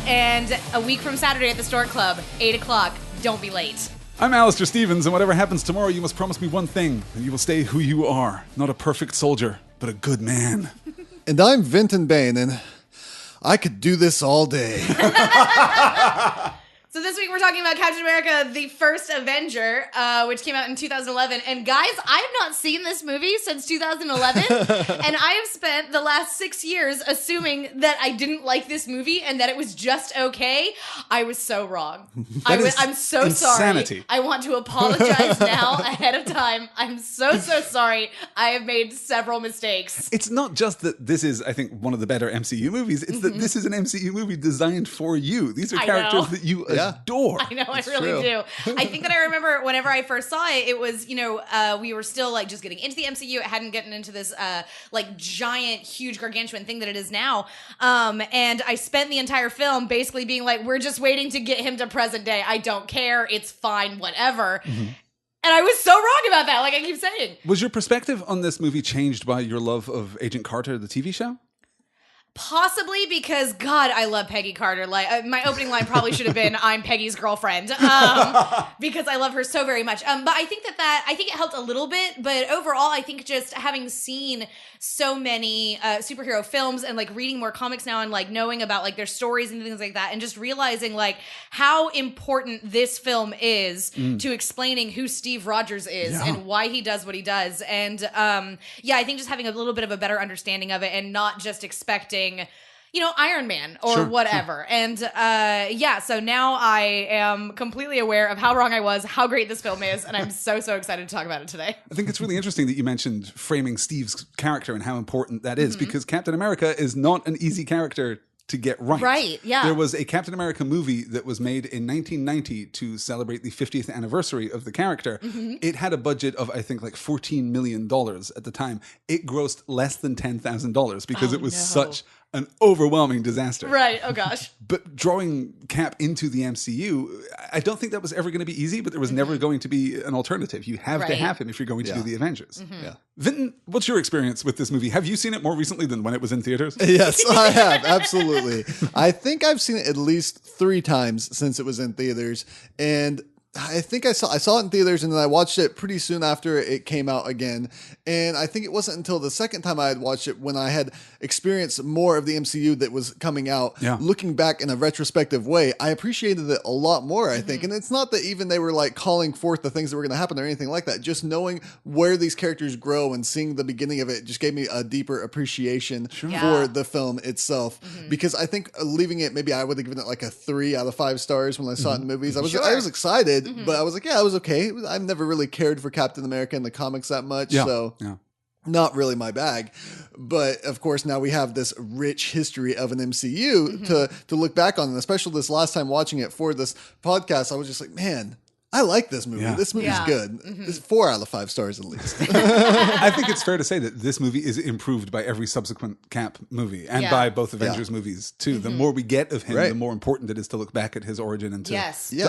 and a week from Saturday at the Stork Club, 8 o'clock. Don't be late. I'm Alistair Stevens, and whatever happens tomorrow, you must promise me one thing, and you will stay who you are. Not a perfect soldier, but a good man. And I'm Vinton Bain, and I could do this all day. So this week we're talking about Captain America, the first Avenger, which came out in 2011. And guys, I have not seen this movie since 2011. And I have spent the last 6 years assuming that I didn't like this movie and that it was just okay. I was so wrong. I'm so insanity. sorry. I want to apologize now ahead of time. I'm so sorry. I have made several mistakes. It's not just that this is, I think, one of the better MCU movies. It's that this is an MCU movie designed for you. These are characters that you adore. I know, I really do. I think that I remember whenever I first saw it, it was, we were still like just getting into the MCU. It hadn't gotten into this like giant, huge, gargantuan thing that it is now. And I spent the entire film basically being like, we're just waiting to get him to present day. I don't care. It's fine, whatever. And I was so wrong about that, like I keep saying. Was your perspective on this movie changed by your love of Agent Carter, the TV show? Possibly because, God, I love Peggy Carter. Like my opening line probably should have been, "I'm Peggy's girlfriend," because I love her so very much. But I think I think it helped a little bit. But overall, I think just having seen so many superhero films and like reading more comics now and like knowing about like their stories and things like that, and just realizing like how important this film is to explaining who Steve Rogers is and why he does what he does. And I think just having a little bit of a better understanding of it and not just expecting Iron Man or whatever. And so now I am completely aware of how wrong I was, how great this film is, and I'm so excited to talk about it today. I think it's really interesting that you mentioned framing Steve's character and how important that is, because Captain America is not an easy character to get right. Right, yeah. There was a Captain America movie that was made in 1990 to celebrate the 50th anniversary of the character. It had a budget of, I think, like $14 million at the time. It grossed less than $10,000 because it was such an overwhelming disaster. Right, oh gosh. But drawing Cap into the MCU, I don't think that was ever going to be easy, but there was never going to be an alternative. You have to have him if you're going to do the Avengers. Vinton, what's your experience with this movie? Have you seen it more recently than when it was in theaters? Yes, I have. Absolutely. I think I've seen it at least 3 times since it was in theaters. And I think I saw it in theaters, and then I watched it pretty soon after it came out again. And I think it wasn't until the second time I had watched it when I had experienced more of the MCU that was coming out. Yeah. Looking back in a retrospective way, I appreciated it a lot more, I think. And it's not that even they were like calling forth the things that were going to happen or anything like that. Just knowing where these characters grow and seeing the beginning of it just gave me a deeper appreciation for the film itself. Because I think leaving it, maybe I would have given it like a 3 out of 5 stars when I saw it in the movies. I was excited. But I was like, it was okay. I've never really cared for Captain America in the comics that much. So not really my bag. But of course, now we have this rich history of an MCU to look back on. And especially this last time watching it for this podcast, I was just like, man, I like this movie. This movie's good. It's 4 out of 5 stars at least. I think it's fair to say that this movie is improved by every subsequent Cap movie and by both Avengers movies too. The more we get of him, the more important it is to look back at his origin and to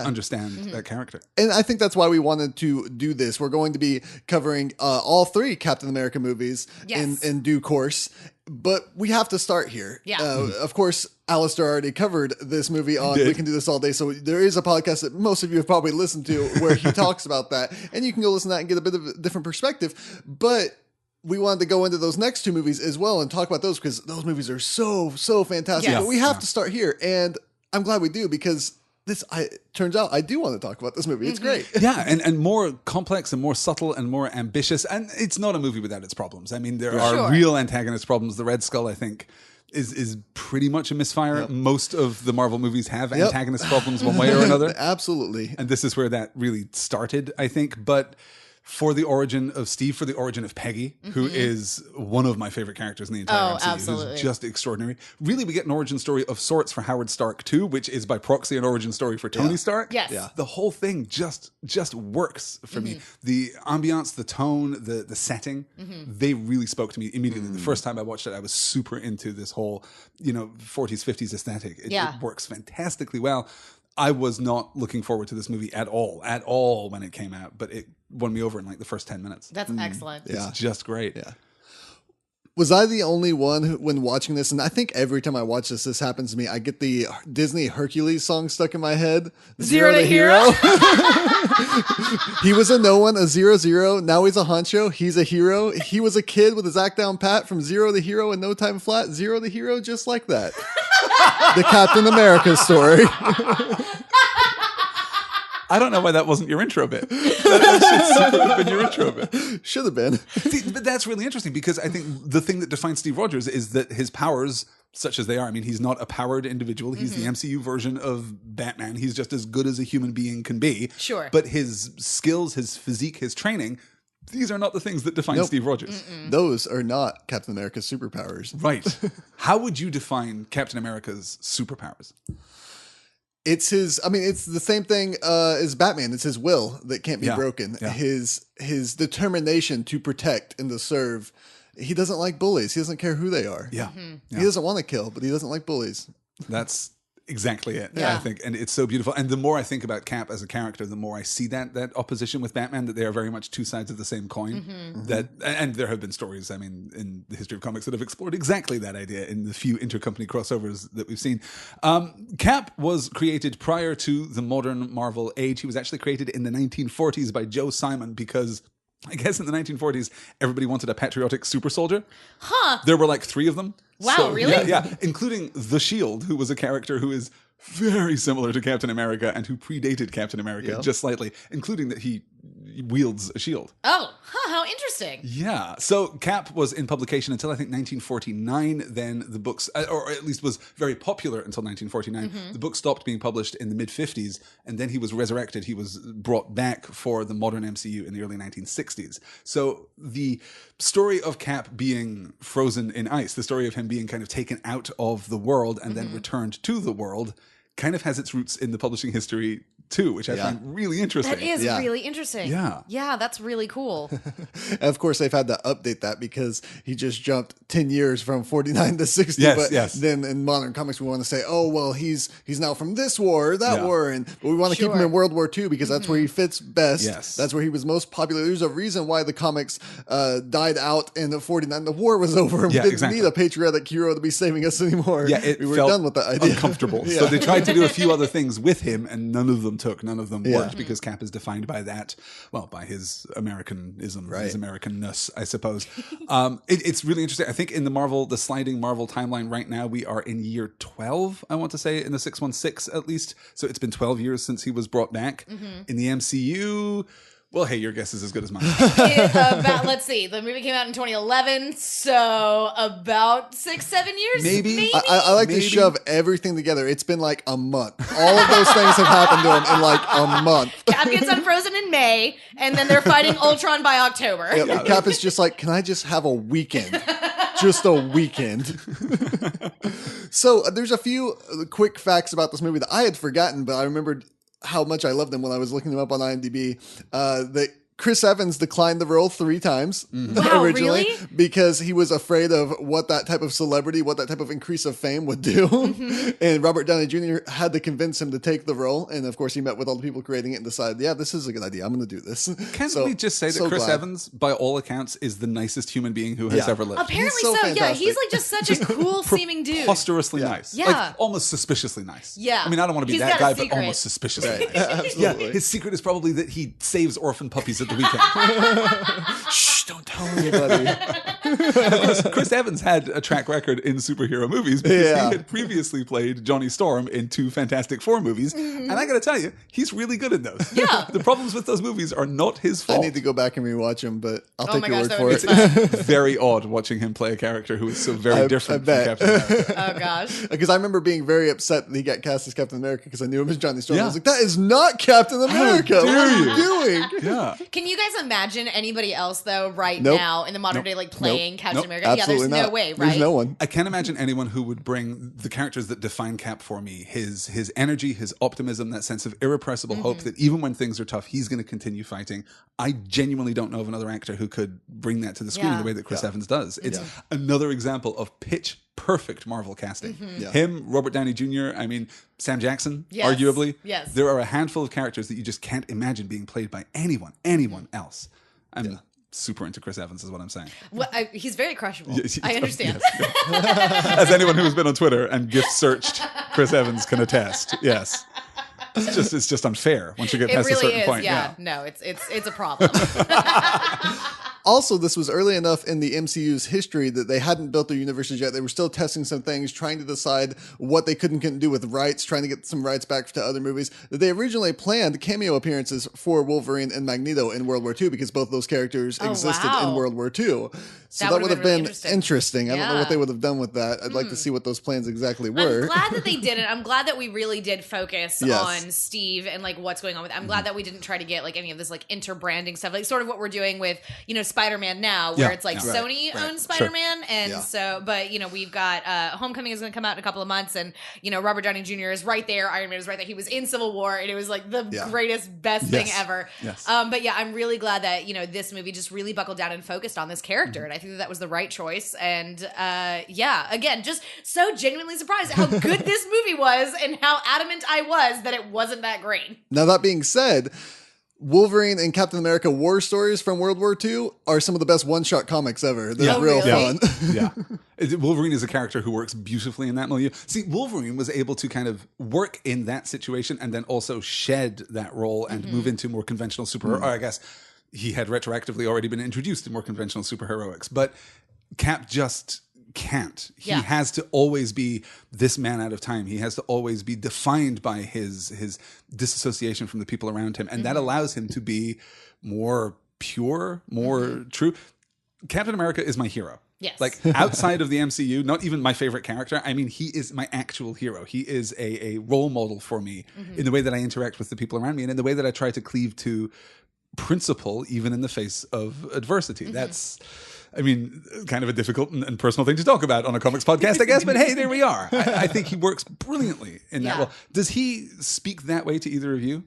understand that character. And I think that's why we wanted to do this. We're going to be covering all 3 Captain America movies in due course. But we have to start here. Of course, Alistair already covered this movie on We Can Do This All Day. So there is a podcast that most of you have probably listened to where he talks about that. And you can go listen to that and get a bit of a different perspective. But we wanted to go into those next 2 movies as well and talk about those because those movies are so fantastic. But we have to start here. And I'm glad we do because turns out I do want to talk about this movie. It's great. Yeah, and more complex and more subtle and more ambitious. And it's not a movie without its problems. I mean, there are real antagonist problems. The Red Skull, I think, is pretty much a misfire. Most of the Marvel movies have antagonist problems one way or another. Absolutely. And this is where that really started, I think. But for the origin of Steve, for the origin of Peggy, who is one of my favorite characters in the entire MCU, absolutely. who's just extraordinary. Really, we get an origin story of sorts for Howard Stark too, which is by proxy an origin story for Tony Stark. Yes. Yeah. The whole thing just works for me. The ambiance, the tone, the setting, they really spoke to me immediately. The first time I watched it, I was super into this whole, 40s, 50s aesthetic. It works fantastically well. I was not looking forward to this movie at all when it came out, but it won me over in like the first 10 minutes. That's excellent. It's just great. Yeah. Was I the only one who, when watching this, and I think every time I watch this, this happens to me, I get the Disney Hercules song stuck in my head. Zero to Hero? He was a no one, a 0-0. Now he's a honcho. He's a hero. He was a kid with his act down pat from 0 to hero in no time flat. 0 to hero just like that. The Captain America story. I don't know why that wasn't your intro bit. That should super have been your intro bit. Should have been. See, but that's really interesting because I think the thing that defines Steve Rogers is that his powers, such as they are, I mean, he's not a powered individual. He's the MCU version of Batman. He's just as good as a human being can be. Sure. But his skills, his physique, his training, these are not the things that define Steve Rogers. Those are not Captain America's superpowers. Right. How would you define Captain America's superpowers? It's his. I mean, it's the same thing as Batman. It's his will that can't be broken. Yeah. His determination to protect and to serve. He doesn't like bullies. He doesn't care who they are. Yeah. He doesn't want to kill, but he doesn't like bullies. That's exactly it. Yeah. I think, and it's so beautiful. And the more I think about Cap as a character, the more I see that opposition with Batman, that they are very much two sides of the same coin. That, and there have been stories, I mean, in the history of comics that have explored exactly that idea in the few intercompany crossovers that we've seen. Cap was created prior to the modern Marvel age. He was actually created in the 1940s by Joe Simon because I guess in the 1940s, everybody wanted a patriotic super soldier. Huh. There were like 3 of them. Wow, really? Yeah, including the Shield, who was a character who is very similar to Captain America and who predated Captain America just slightly, including that he wields a shield. Oh, how interesting. Yeah. So Cap was in publication until I think 1949. Then the books, or at least was very popular until 1949. The book stopped being published in the mid 50s, and then he was resurrected. He was brought back for the modern MCU in the early 1960s. So the story of Cap being frozen in ice, the story of him being kind of taken out of the world and then returned to the world, kind of has its roots in the publishing history too, which I find really interesting. That is really interesting. Yeah. Yeah, that's really cool. And of course, they've had to update that because he just jumped 10 years from 49 to 60. Yes, but yes. then in modern comics, we want to say, oh, well, he's now from this war or that war. But we want to keep him in World War II because that's where he fits best. Yes. That's where he was most popular. There's a reason why the comics died out in the 49. The war was over. And we didn't need a patriotic hero to be saving us anymore. Yeah, it we were felt done with that idea. uncomfortable. So they tried to do a few other things with him, and none of them took. None of them worked because Cap is defined by that. Well, by his Americanism, his Americanness, I suppose. It's really interesting. I think in the sliding Marvel timeline right now, we are in year 12. I want to say in the 616 at least. So it's been 12 years since he was brought back. In the MCU. Well, hey, your guess is as good as mine. Let's see. The movie came out in 2011, so about 6-7 years. Maybe. I like to shove everything together. It's been like a month. All of those things have happened to him in like a month. Cap gets unfrozen in May, and then they're fighting Ultron by October. Yeah, Cap is just like, can I just have a weekend? Just a weekend. So there's a few quick facts about this movie that I had forgotten, but I remembered how much I loved them when I was looking them up on IMDb. That Chris Evans declined the role 3 times Wow, originally really? because he was afraid of what that type of celebrity, what that type of increase of fame would do. And Robert Downey Jr. had to convince him to take the role. And of course, he met with all the people creating it and decided, yeah, this is a good idea. I'm going to do this. Can't we just say that Chris Evans, by all accounts, is the nicest human being who has ever lived? Apparently He's so so. Yeah, fantastic. he's like just such a cool seeming dude. Preposterously nice. Yeah. Like almost suspiciously nice. Yeah. I mean, I don't want to be He's that got a guy, but secret. almost suspiciously nice. Absolutely. Yeah, his secret is probably that he saves orphan puppies at the weekend. Shh, don't tell anybody. Chris Evans had a track record in superhero movies because he had previously played Johnny Storm in 2 Fantastic Four movies. And I got to tell you, he's really good in those. Yeah. The problems with those movies are not his fault. I need to go back and rewatch them, but I'll take my your gosh, word that for would it. be Very odd watching him play a character who is so very different from bet. Captain America. Oh gosh. Because I remember being very upset that he got cast as Captain America because I knew him as Johnny Storm. I was like, that is not Captain America. What are you doing? Yeah. Can you guys imagine anybody else though right Nope. now in the modern day like playing Captain America? Absolutely Yeah, there's not. no way, right? There's no one. I can't imagine anyone who would bring the characters that define Cap for me, his energy, his optimism, that sense of irrepressible hope that even when things are tough, he's going to continue fighting. I genuinely don't know of another actor who could bring that to the screen in the way that Chris Evans does. It's another example of pitch perfect Marvel casting. Him, Robert Downey Jr., I mean, Sam Jackson, arguably. Yes. There are a handful of characters that you just can't imagine being played by anyone else. super into Chris Evans, is what I'm saying. Well, he's very crushable. Yes, I understand. Yes. As anyone who has been on Twitter and gift searched Chris Evans can attest. Yes. It's just unfair once you get past a certain point. Yeah. No, it's a problem. Also, this was early enough in the MCU's history that they hadn't built their universes yet. They were still testing some things, trying to decide what they could and couldn't do with rights, trying to get some rights back to other movies. That they originally planned cameo appearances for Wolverine and Magneto in World War II because both those characters existed in World War II. So that would have been really interesting. I don't know what they would have done with that. I'd like to see what those plans exactly were. I'm glad that they didn't. I'm glad that we really did focus on Steve and like what's going on with. I'm glad that we didn't try to get like any of this like interbranding stuff, like sort of what we're doing with Spider-Man now, where it's like Sony owns Spider-Man, and so but we've got Homecoming is going to come out in a couple of months, and Robert Downey Jr. is right there, Iron Man is right there. He was in Civil War, and it was like the greatest, best thing ever. Yes. But yeah, I'm really glad that this movie just really buckled down and focused on this character, and I think that was the right choice. And again, just so genuinely surprised at how good this movie was, and how adamant I was that it wasn't that great. Now that being said, Wolverine and Captain America war stories from World War II are some of the best one-shot comics ever. They're real fun. Yeah. Wolverine is a character who works beautifully in that milieu. See, Wolverine was able to kind of work in that situation and then also shed that role and move into more conventional superhero. Or I guess he had retroactively already been introduced to more conventional superheroics. But Cap just can't. He has to always be this man out of time. He has to always be defined by his disassociation from the people around him. And that allows him to be more pure, more true. Captain America is my hero. Yes. Like outside of the MCU, not even my favorite character. I mean, he is my actual hero. He is a role model for me in the way that I interact with the people around me and in the way that I try to cleave to principle, even in the face of adversity. That's, I mean, kind of a difficult and personal thing to talk about on a comics podcast, I guess. But hey, there we are. I think he works brilliantly in that role. Does he speak that way to either of you?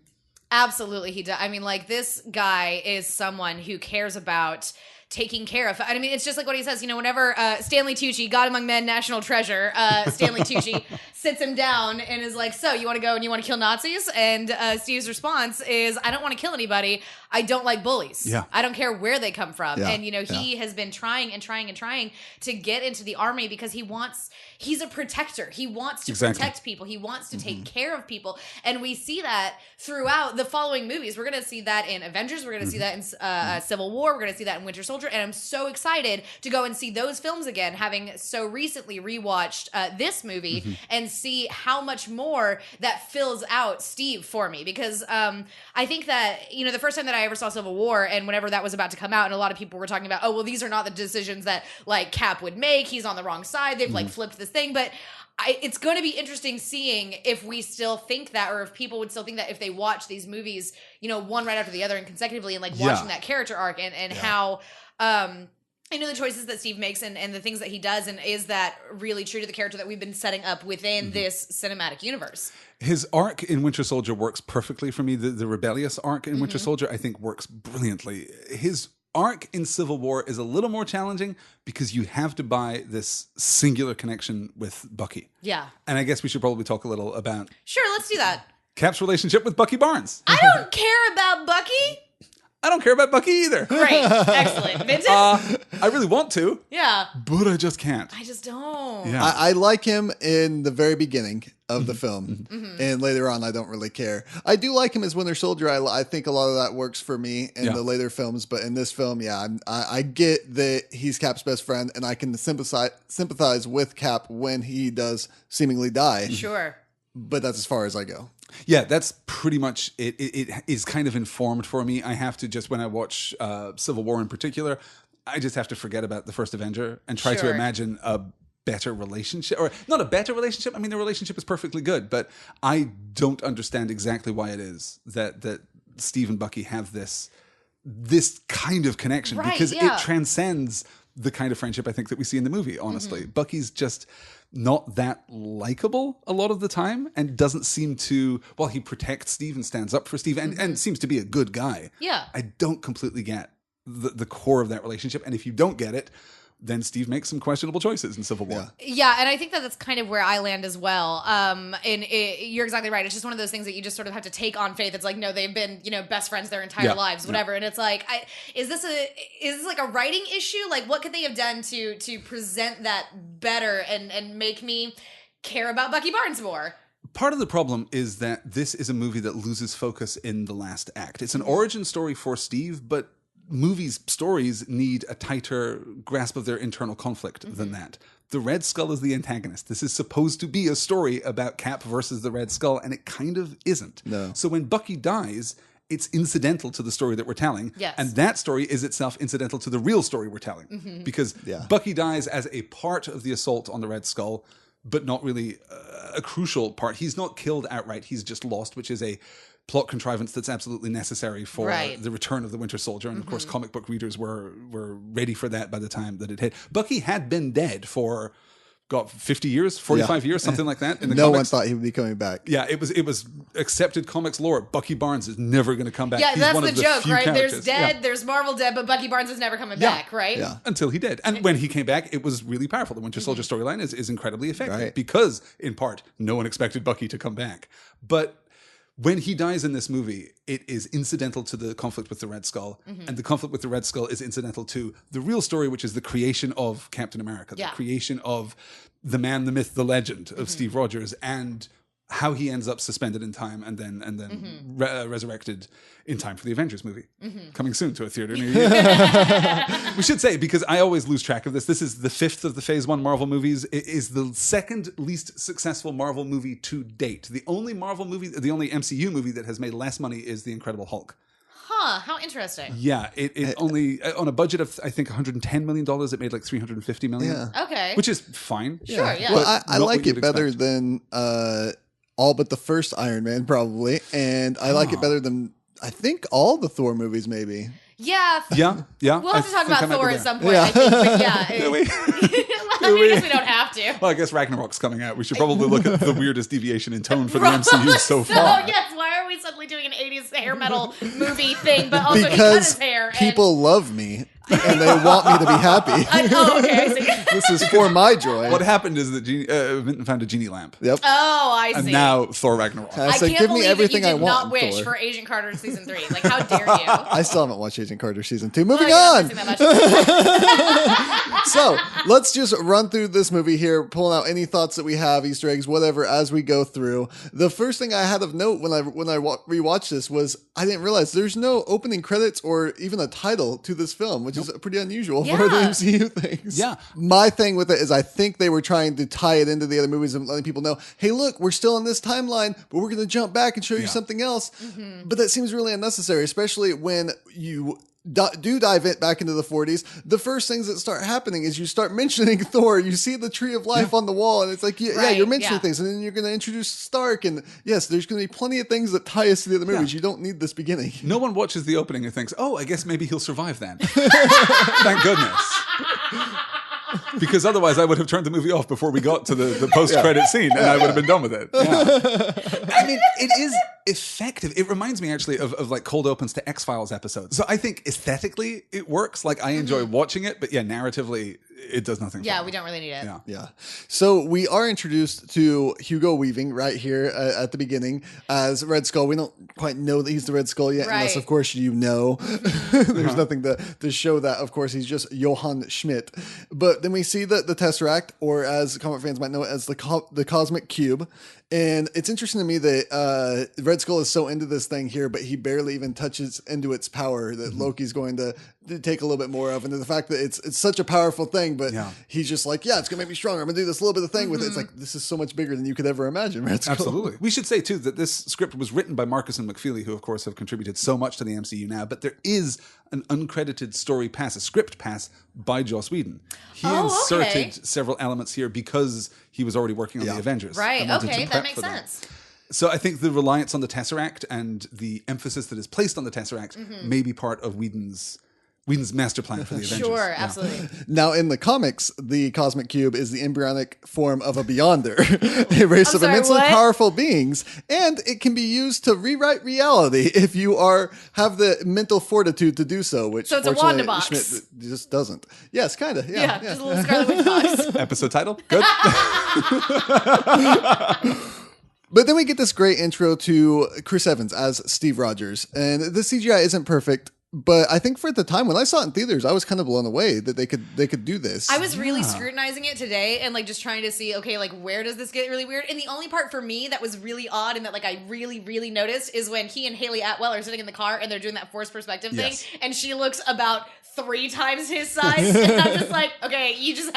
Absolutely, he does. I mean, like, this guy is someone who cares about taking care of. I mean, it's just like what he says, whenever Stanley Tucci, God among men, national treasure, Stanley Tucci sits him down and is like, so you want to go and you want to kill Nazis? And Steve's response is, I don't want to kill anybody. I don't like bullies. Yeah. I don't care where they come from. And, he has been trying and trying and trying to get into the army because he's a protector. He wants to protect people. He wants to take care of people. And we see that throughout the following movies. We're going to see that in Avengers. We're going to see that in Civil War. We're going to see that in Winter Soldier. And I'm so excited to go and see those films again, having so recently rewatched this movie and see how much more that fills out Steve for me. Because I think that, the first time that I ever saw Civil War, and whenever that was about to come out, and a lot of people were talking about, oh, well, these are not the decisions that, like, Cap would make. He's on the wrong side. They've, like, flipped this thing. But it's going to be interesting seeing if we still think that, or if people would still think that if they watch these movies, one right after the other and consecutively, and, like, watching that character arc and how... the choices that Steve makes and the things that he does, and is that really true to the character that we've been setting up within this cinematic universe? His arc in Winter Soldier works perfectly for me. The rebellious arc in Winter Soldier, I think, works brilliantly. His arc in Civil War is a little more challenging because you have to buy this singular connection with Bucky. Yeah. And I guess we should probably talk a little about... Sure, let's do that. Cap's relationship with Bucky Barnes. I don't care about Bucky. I don't care about Bucky either. Great. Excellent. Vincent? I really want to. Yeah. But I just can't. I just don't. Yeah. I like him in the very beginning of the film. And later on, I don't really care. I do like him as Winter Soldier. I think a lot of that works for me in the later films. But in this film, I get that he's Cap's best friend. And I can sympathize with Cap when he does seemingly die. Sure. But that's as far as I go. Yeah, that's pretty much it. It is kind of informed for me. I have to just, when I watch Civil War in particular, I just have to forget about the first Avenger and try to imagine a better relationship. Or not a better relationship. I mean, the relationship is perfectly good, but I don't understand exactly why it is that Steve and Bucky have this kind of connection. Because it transcends the kind of friendship I think that we see in the movie, honestly. Bucky's just... not that likable a lot of the time, and doesn't seem to, well, he protects Steve and stands up for Steve and seems to be a good guy. Yeah. I don't completely get the core of that relationship. And if you don't get it, then Steve makes some questionable choices in Civil War. Yeah, and I think that that's kind of where I land as well. You're exactly right. It's just one of those things that you just sort of have to take on faith. It's like, no, they've been, best friends their entire lives, whatever. And it's like, is this like a writing issue? Like, what could they have done to present that better and make me care about Bucky Barnes more? Part of the problem is that this is a movie that loses focus in the last act. It's an origin story for Steve, but stories need a tighter grasp of their internal conflict than that. The Red Skull is the antagonist. This is supposed to be a story about Cap versus the Red Skull, and it kind of isn't. No. So when Bucky dies, it's incidental to the story that we're telling. Yes. And that story is itself incidental to the real story we're telling. Because Bucky dies as a part of the assault on the Red Skull, but not really a crucial part. He's not killed outright. He's just lost, which is a plot contrivance that's absolutely necessary for the return of the Winter Soldier. And of course, comic book readers were ready for that by the time that it hit. Bucky had been dead for 50 years, 45 years, something like that. In the no comics. one thought he would be coming back. Yeah, it was accepted comics lore. Bucky Barnes is never going to come back. Yeah, He's that's one the of the joke, few right? characters. There's Marvel dead, but Bucky Barnes is never coming back, right? Yeah. Until he did. And when he came back, it was really powerful. The Winter Soldier storyline is incredibly effective Right. because, in part, no one expected Bucky to come back. But when he dies in this movie, it is incidental to the conflict with the Red Skull. And the conflict with the Red Skull is incidental to the real story, which is the creation of Captain America, the creation of the man, the myth, the legend of Steve Rogers, and how he ends up suspended in time and then resurrected in time for the Avengers movie. Coming soon to a theater near you. We should say, because I always lose track of this, this is the 5th of the Phase 1 Marvel movies. It is the second least successful Marvel movie to date. The only MCU movie that has made less money is The Incredible Hulk. Huh, how interesting. Yeah, it only, on a budget of, I think, $110 million, it made like $350 million. Yeah. Okay. Which is fine. Sure, yeah. Well, I not like what you'd it better expect. than all but the first Iron Man, probably. And I like it better than, I think, all the Thor movies, maybe. Yeah. Yeah. We'll have to talk about Thor at some point, Yeah. I think. But yeah. Do we? I mean, I guess we don't have to. Well, I guess Ragnarok's coming out. We should probably look at the weirdest deviation in tone for the MCU so far. Yes, why are we suddenly doing an 80s hair metal movie thing, but also he cut his Because hair? And... people love me and they want me to be happy. okay, I see. This is for my joy. What happened is that Vinton found a genie lamp. Yep. Oh, I And see. now Thor Ragnarok. I I said, can't give me believe everything that you I did want. not wish Thor. for Agent Carter season 3. Like, how dare you? I still haven't watched Agent Carter season 2. Moving Well, on. you're not missing that much. So let's just run through this movie here, pulling out any thoughts that we have, Easter eggs, whatever, as we go through. The first thing I had of note when I rewatched this was I didn't realize there's no opening credits or even a title to this film, which is pretty unusual for the Yeah. MCU things. Yeah. My thing with it is I think they were trying to tie it into the other movies and letting people know, hey, look, we're still in this timeline, but we're going to jump back and show you something else. But that seems really unnecessary, especially when you do dive it back into the 40s. The first things that start happening is you start mentioning Thor. You see the Tree of Life on the wall, and it's like, Right, you're mentioning yeah. things, and then you're going to introduce Stark, and yes, there's going to be plenty of things that tie us to the other movies. You don't need this beginning. No one watches the opening and thinks, oh, I guess maybe he'll survive then. Thank goodness. Because otherwise I would have turned the movie off before we got to the post-credit scene and I would have been done with it. Yeah. I mean, it is effective. It reminds me actually of like cold opens to X-Files episodes. So I think aesthetically it works. Like I enjoy watching it, but yeah, narratively it does nothing. Yeah, for me. we don't really need it. Yeah. Yeah. So we are introduced to Hugo Weaving right here at the beginning as Red Skull. We don't quite know that he's the Red Skull yet, unless, Right. of course, you know. There's nothing to show that. Of course, he's just Johann Schmidt. But then we see the Tesseract, or as comic fans might know it as the Cosmic Cube. And it's interesting to me that Red Skull is so into this thing here, but he barely even touches into its power that Loki's going to take a little bit more of. And the fact that it's such a powerful thing, but he's just like, yeah, it's going to make me stronger. I'm going to do this little bit of thing with it. It's like, this is so much bigger than you could ever imagine, Red Skull. Absolutely. We should say, too, that this script was written by Marcus and McFeely, who, of course, have contributed so much to the MCU now. But there is an uncredited story pass, a script pass by Joss Whedon. He inserted several elements here because he was already working on the Avengers. Right, and wanted to okay, prep that makes for them. sense. So I think the reliance on the Tesseract and the emphasis that is placed on the Tesseract may be part of Whedon's Whedon's master plan for the Avengers. Sure, Yeah. absolutely. Now, in the comics, the Cosmic Cube is the embryonic form of a Beyonder, a race I'm of sorry, immensely what? powerful beings, and it can be used to rewrite reality if you have the mental fortitude to do so, which So it's a fortunately, Wanda box. Schmidt just doesn't. Yes, kind of. Yeah, just a little Scarlet Witch box. Episode title? Good. But then we get this great intro to Chris Evans as Steve Rogers, and the CGI isn't perfect. But I think for the time when I saw it in theaters, I was kind of blown away that they could do this. I was really scrutinizing it today and like just trying to see, okay, like where does this get really weird? And the only part for me that was really odd and that like I really, really noticed is when he and Haley Atwell are sitting in the car and they're doing that forced perspective thing, and she looks about 3 times his size, and I'm just like, okay, she's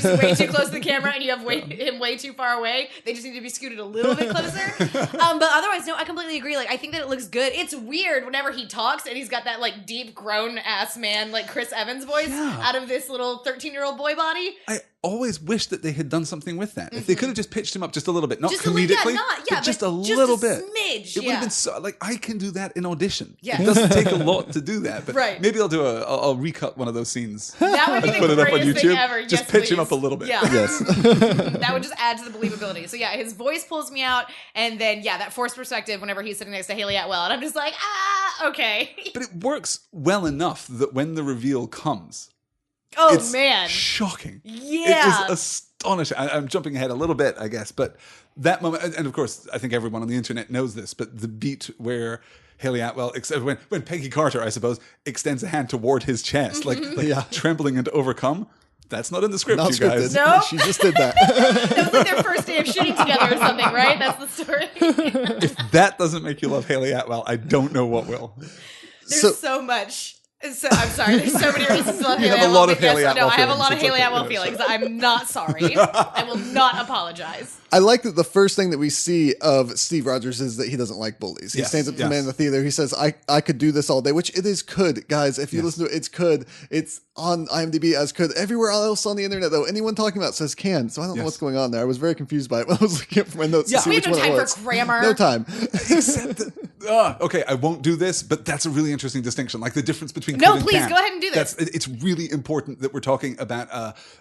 way too close to the camera and you have him way too far away. They just need to be scooted a little bit closer. But otherwise, no, I completely agree. Like I think that it looks good. It's weird whenever he talks and he's got that like deep grown ass man like Chris Evans voice out of this little 13-year-old boy body. I always wish that they had done something with that. If they could have just pitched him up just a little bit, not Just comedically, but just a little bit. Smidge. It would have been so like I can do that in audition. Yeah. It doesn't take a lot to do that. But Right. maybe I'll recut one of those scenes. That would be Put the it up on greatest YouTube. thing ever. Just Yes, pitch him please. up a little bit. Yeah. Yes. That would just add to the believability. So yeah, his voice pulls me out, and then that forced perspective whenever he's sitting next to Haley Atwell, and I'm just like, okay. But it works well enough that when the reveal comes, Oh it's man. shocking. Yeah. It is astonishing. I'm jumping ahead a little bit, I guess, but that moment, and of course, I think everyone on the internet knows this, but the beat where Haley Atwell, when Peggy Carter, I suppose, extends a hand toward his chest, like trembling and overcome. That's not in the script, Not you guys. scripted. No? She just did that. That was like their first day of shooting together or something, right? That's the story. If that doesn't make you love Haley Atwell, I don't know what will. There's so much. So, I'm sorry. There's so many reasons to love You Haley have a Atwell. lot of Yes, Haley no, Atwell I have a feelings. lot of It's Haley okay. Atwell feelings. I'm not sorry. I will not apologize. I like that the first thing that we see of Steve Rogers is that he doesn't like bullies. He Yes, stands up to the yes. man in the theater. He says, I could do this all day, which it is could, guys. If you listen to it, it's could. It's on IMDb as could. Everywhere else on the internet, though, anyone talking about it says can. So I don't know what's going on there. I was very confused by it when I was looking at my notes to see We which have no one it time was. for grammar. No time. Except that, okay, I won't do this, but that's a really interesting distinction. Like the difference between No, could and please, can. go ahead and do this. It's really important that we're talking about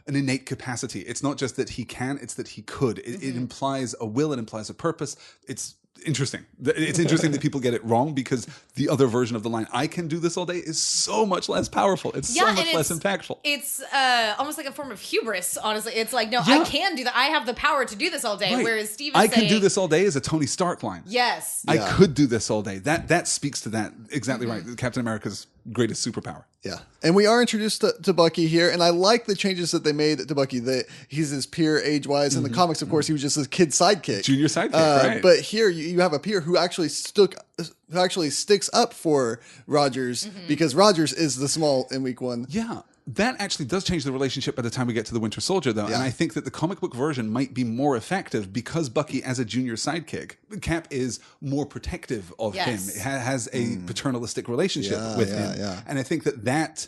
an innate capacity. It's not just that he can, it's that he could. It implies a will, it implies a purpose. It's interesting. It's interesting that people get it wrong because the other version of the line, I can do this all day, is so much less powerful. It's so Yeah, much and less impactful. It's almost like a form of hubris, honestly. It's like, no, I can do that. I have the power to do this all day. Right. Whereas Steve is I saying, can do this all day is a Tony Stark line. Yes. I could do this all day. That speaks to that. Exactly right. Captain America's greatest superpower. Yeah. And we are introduced to Bucky here, and I like the changes that they made to Bucky. That he's his peer age-wise. In the comics, of course, he was just his kid sidekick. Junior sidekick, right. But here you have a peer who actually sticks up for Rogers because Rogers is the small in week 1. Yeah. That actually does change the relationship by the time we get to the Winter Soldier, though. Yeah. And I think that the comic book version might be more effective because Bucky, as a junior sidekick, Cap is more protective of Yes. him, has a paternalistic relationship with him. Yeah. And I think that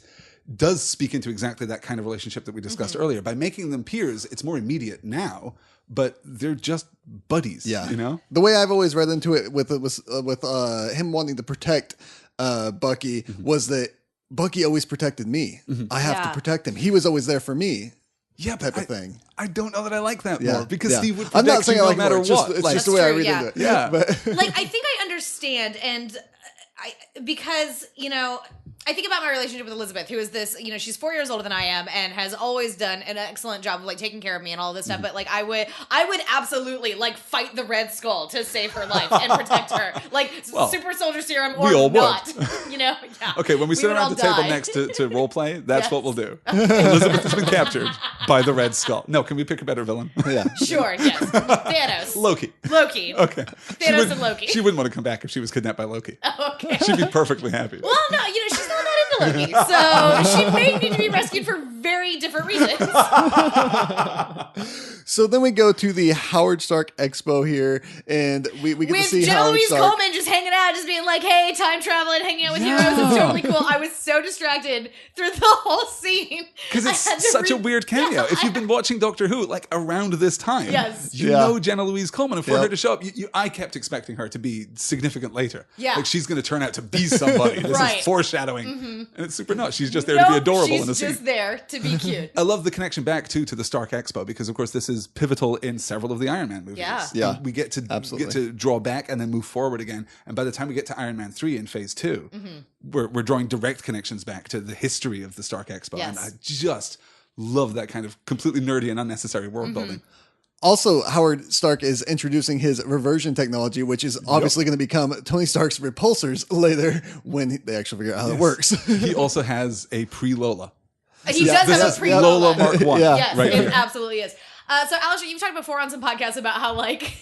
does speak into exactly that kind of relationship that we discussed earlier. By making them peers, it's more immediate now, but they're just buddies. Yeah. You know? The way I've always read into it with him wanting to protect Bucky was that Bucky always protected me. I have to protect him. He was always there for me. Yeah, type but of thing. I don't know that I like that Yeah. more because Yeah. Steve would I'm not protect saying you I no like matter more. what. It's Like, just the way I true, read yeah. into it. Yeah. But Like, I think I understand, and because, I think about my relationship with Elizabeth, who is this, she's 4 years older than I am and has always done an excellent job of like taking care of me and all this stuff. But like, I would absolutely like fight the Red Skull to save her life and protect her. Like super soldier serum or we all not, would. Yeah. Okay, when we sit would around all the table die. next to role play, that's Yes. what we'll do. Elizabeth has been captured by the Red Skull. No, can we pick a better villain? yeah. Sure, yes. Thanos. Loki. Okay. Thanos and Loki. She wouldn't want to come back if she was kidnapped by Loki. Okay. She'd be perfectly happy. Well, no, she's not that into Loki, so she may need to be rescued for very different reasons. So then we go to the Howard Stark Expo here, and we get to see With Howard Louise Stark. Coleman just hanging out, just being like, hey, time traveling, hanging out with heroes. It's totally cool. I was so distracted through the whole scene. Because it's such a weird cameo. If you've been watching Doctor Who, like around this time, Yes. you know Jenna Louise Coleman. And for Yep. her to show up, I kept expecting her to be significant later. Yeah. Like she's going to turn out to be somebody. This Right. is foreshadowing. And it's super nuts. She's just there to be adorable in the she's scene. just there to be cute. I love the connection back too to the Stark Expo because, of course, this is pivotal in several of the Iron Man movies. Yeah. We get to Absolutely. get to draw back and then move forward again. And by the time we get to Iron Man 3 in Phase 2, we're drawing direct connections back to the history of the Stark Expo. Yes. And I just love that kind of completely nerdy and unnecessary world building. Also, Howard Stark is introducing his reversion technology, which is obviously going to become Tony Stark's repulsors later when they actually figure out how it works. He also has a pre-Lola. He does This have is a pre Lola Mark 1. Yeah. Yes, right it here. absolutely is. So, Alistair, you've talked before on some podcasts about how, like,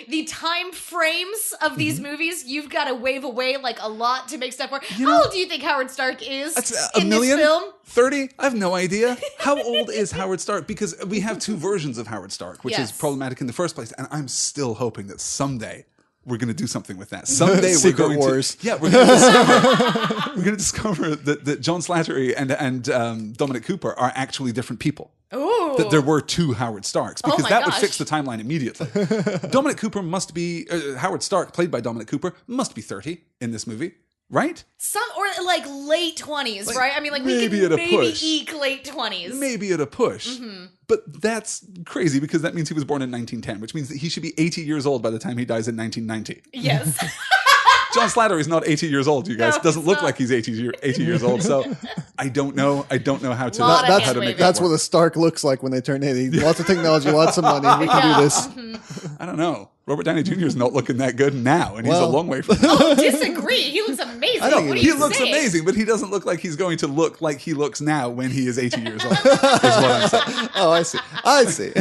the time frames of these movies, you've got to wave away, like, a lot to make stuff work. How old do you think Howard Stark is That's in this film? 30? I have no idea. How old is Howard Stark? Because we have two versions of Howard Stark, which is Yes. problematic in the first place. And I'm still hoping that someday we're going to do something with that. Someday we're Secret going Wars. to... Yeah, we're going to discover, we're going to discover that John Slattery and Dominic Cooper are actually different people. Ooh. That there were two Howard Starks, because my that would gosh. fix the timeline immediately. Dominic Cooper must be... Howard Stark, played by Dominic Cooper, must be 30 in this movie, right? Some, or like late 20s, right? I mean, like, we maybe could at a maybe push. eke late 20s. Maybe at a push. But that's crazy because that means he was born in 1910, which means that he should be 80 years old by the time he dies in 1990. Yes. John Slattery is not 80 years old, you guys. No, Doesn't he's look not. like he's 80 years old. So I don't know. I don't know how to, Lot of how to hand make waving. that That's work. what a Stark looks like when they turn 80. Lots of technology, lots of money. We can do this. I don't know. Robert Downey Jr. is not looking that good now, and he's a Well. long way from Oh, disagree. He looks amazing. I think What are He you looks saying? amazing, but he doesn't look like he's going to look like he looks now when he is 80 years old. Is what I'm saying. Oh, I see. I see.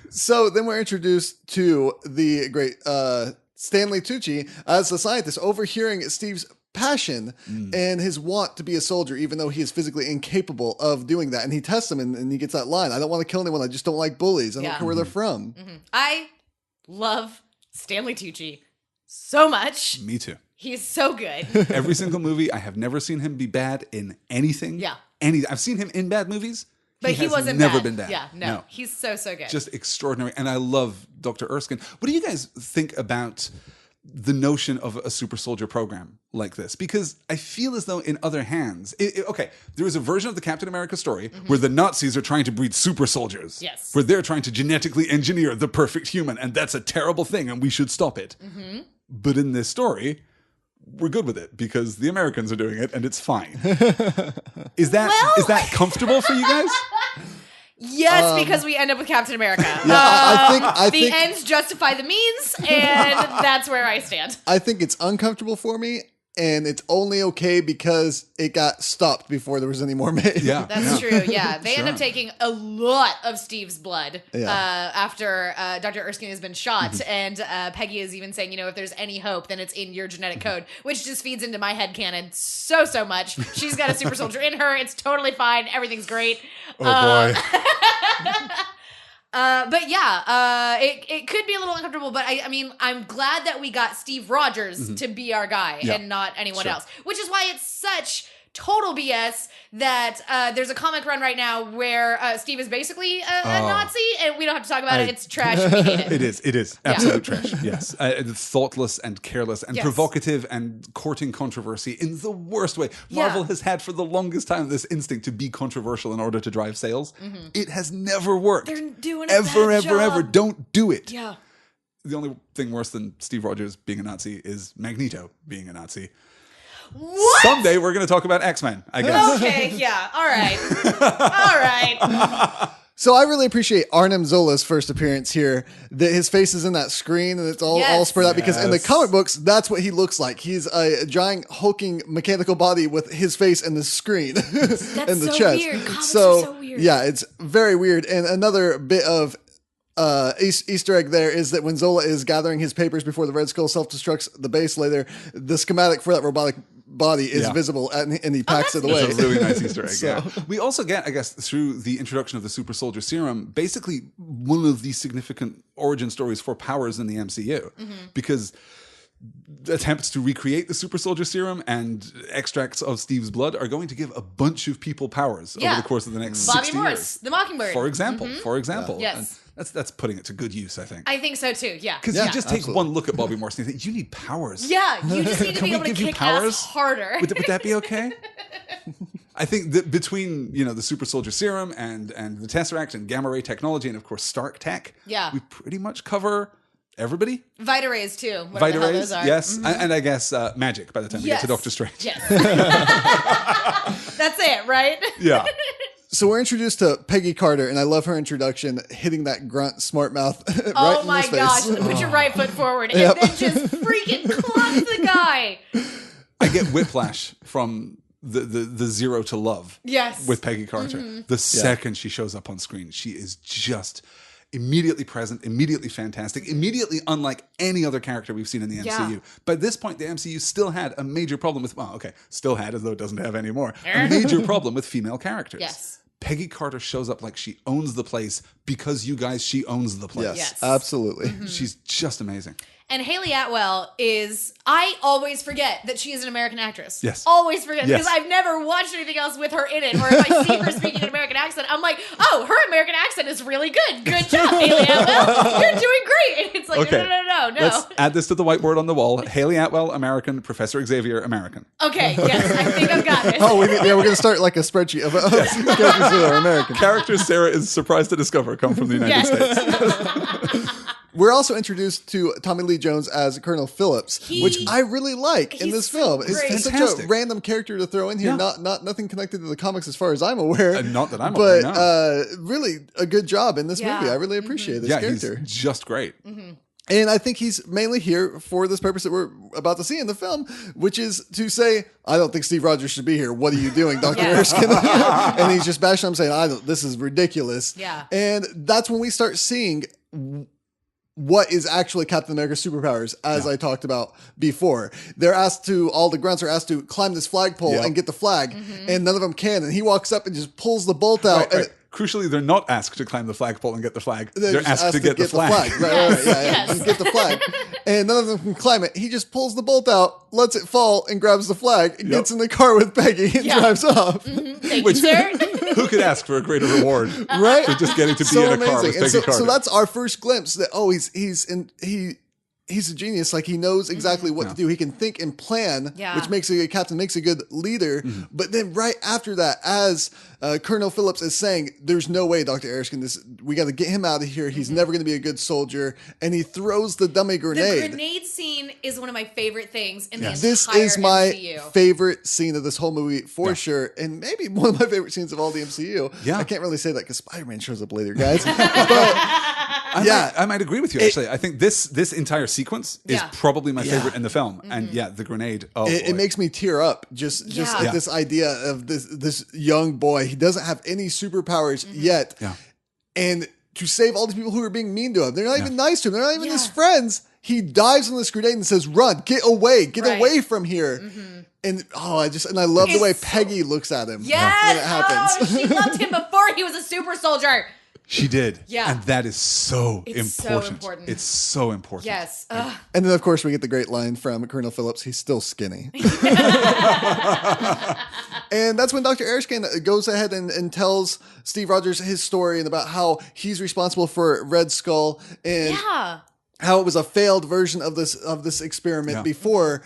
So then we're introduced to the great Stanley Tucci as a scientist, overhearing Steve's passion and his want to be a soldier, even though he is physically incapable of doing that. And he tests him, and he gets that line: "I don't want to kill anyone. I just don't like bullies. I don't Yeah. care where they're from." I love Stanley Tucci so much. Me too. He's so good. Every single movie, I have never seen him be bad in anything. Yeah. I've seen him in bad movies. But he has wasn't never bad. been bad. Yeah, no. He's so good. Just extraordinary. And I love Dr. Erskine. What do you guys think about the notion of a super soldier program like this? Because I feel as though in other hands, okay, there is a version of the Captain America story where the Nazis are trying to breed super soldiers. Yes. Where they're trying to genetically engineer the perfect human, and that's a terrible thing, and we should stop it. But in this story, we're good with it because the Americans are doing it and it's fine. Is that comfortable for you guys? Yes, because we end up with Captain America. I the think ends justify the means, and that's where I stand. I think it's uncomfortable for me, and it's only okay because it got stopped before there was any more made. Yeah. That's true. Yeah, they end up taking a lot of Steve's blood Yeah. after Dr. Erskine has been shot, and Peggy is even saying, if there's any hope, then it's in your genetic code, which just feeds into my headcanon so much. She's got a super soldier in her. It's totally fine. Everything's great. Oh boy. But yeah, it could be a little uncomfortable, but I mean, I'm glad that we got Steve Rogers to be our guy Yeah. and not anyone Sure. else, which is why it's such total BS that there's a comic run right now where Steve is basically a Nazi, and we don't have to talk about it. It's trash. We hate it. It is. Absolute trash. Yes. Thoughtless and careless and Yes. provocative and courting controversy in the worst way. Yeah. Marvel has had for the longest time this instinct to be controversial in order to drive sales. It has never worked. They're doing a ever, bad ever. job. Don't do it. Yeah. The only thing worse than Steve Rogers being a Nazi is Magneto being a Nazi. What? Someday we're going to talk about X-Men, I guess. Okay, yeah. All right. All right. So I really appreciate Arnim Zola's first appearance here. That his face is in that screen and it's all Yes. spread out because in the Yes. comic books, that's what he looks like. He's a giant hulking mechanical body with his face in the screen and the so chest. weird. Comics are so weird. Yeah, it's very weird. And another bit of Easter egg there is that when Zola is gathering his papers before the Red Skull self-destructs the base later, the schematic for that robotic body is visible, and he packs it away. It's a really nice Easter egg. So- Yeah. We also get, I guess, through the introduction of the super soldier serum, basically one of the significant origin stories for powers in the MCU, because attempts to recreate the super soldier serum and extracts of Steve's blood are going to give a bunch of people powers over the course of the next Bobby 60 Morse, years. the Mockingbird. For example. Yes. And that's putting it to good use, I think. I think so too. Yeah. Because you just take one look at Bobby Morse and you think, you need powers. Yeah, you just need to Can be we able to give you kick powers? ass harder. Would that be okay? I think that between the super soldier serum and the Tesseract and gamma ray technology and of course Stark tech, we pretty much cover everybody. Vita rays too. Whatever Vita the hell rays, those are. yes, and I guess magic by the time we get to Doctor Strange. Yes. That's it, right? Yeah. So we're introduced to Peggy Carter, and I love her introduction, hitting that grunt smart mouth right Oh in my his face. gosh! Put your right foot forward, and then just freaking clocks the guy. I get whiplash from the zero to love. Yes. With Peggy Carter. The second she shows up on screen, she is just immediately present, immediately fantastic, immediately unlike any other character we've seen in the MCU. By this point, the MCU still had a major problem with, still had as though it doesn't have anymore, a major problem with female characters. Yes. Peggy Carter shows up like she owns the place because you guys, she owns the place. Yes, absolutely. She's just amazing. And Haley Atwell I always forget that she is an American actress. Yes. Always forget, Yes. because I've never watched anything else with her in it. Or if I see her speaking an American accent, I'm like, oh, her American accent is really good. Good job, Haley Atwell. You're doing great. And it's like, Okay. no. Let's add this to the whiteboard on the wall. Haley Atwell, American. Professor Xavier, American. Okay, yes, I think I've got this. Oh, we're going to start like a spreadsheet of characters that are American. Characters Sarah is surprised to discover come from the United States. We're also introduced to Tommy Lee Jones as Colonel Phillips, which I really like in this film. great. It's such a Fantastic. random character to throw in here. Yeah. Nothing connected to the comics as far as I'm aware. Not that I'm aware, But no. really a good job in this Yeah. movie. I really appreciate this Yeah, character. he's just great. And I think he's mainly here for this purpose that we're about to see in the film, which is to say, I don't think Steve Rogers should be here. What are you doing, Dr. Erskine? And he's just bashing him saying, this is ridiculous. Yeah. And that's when we start seeing what is actually Captain America's superpowers, as I talked about before. All the grunts are asked to climb this flagpole and get the flag, and none of them can. And he walks up and just pulls the bolt out. Right. Crucially, they're not asked to climb the flagpole and get the flag. They're just asked to get the flag. Right, Yes. And get the flag. And none of them can climb it. He just pulls the bolt out, lets it fall, and grabs the flag, and gets in the car with Peggy and drives off. Thank you, sir. Who could ask for a greater reward? Right? For just getting to be So in a car with amazing. Peggy And Carter. so that's our first glimpse that, he's a genius. Like, he knows exactly what to do. He can think and plan, which makes a good captain, makes a good leader. But then right after that, as Colonel Phillips is saying, there's no way, Dr. Erskine, we got to get him out of here. He's never going to be a good soldier. And he throws the dummy grenade. The grenade scene is one of my favorite things in the entire This is my MCU. favorite scene of this whole movie for sure, and maybe one of my favorite scenes of all the MCU. Yeah. I can't really say that because Spider-Man shows up later, guys. But I might agree with you, actually. I think this entire sequence is probably my favorite in the film. And the grenade. Oh, it makes me tear up just at this idea of this young boy. He doesn't have any superpowers yet. Yeah. And to save all these people who are being mean to him, they're not even nice to him. They're not even his friends. He dives on this grenade and says, "Run, get away from here." And I love the way Peggy looks at him when it happens. She loved him before he was a super soldier. She did. Yeah. And that is so It's so important. important. It's so important. Yes. And then, of course, we get the great line from Colonel Phillips, he's still skinny. And that's when Dr. Erskine goes ahead and tells Steve Rogers his story and about how he's responsible for Red Skull and how it was a failed version of this experiment before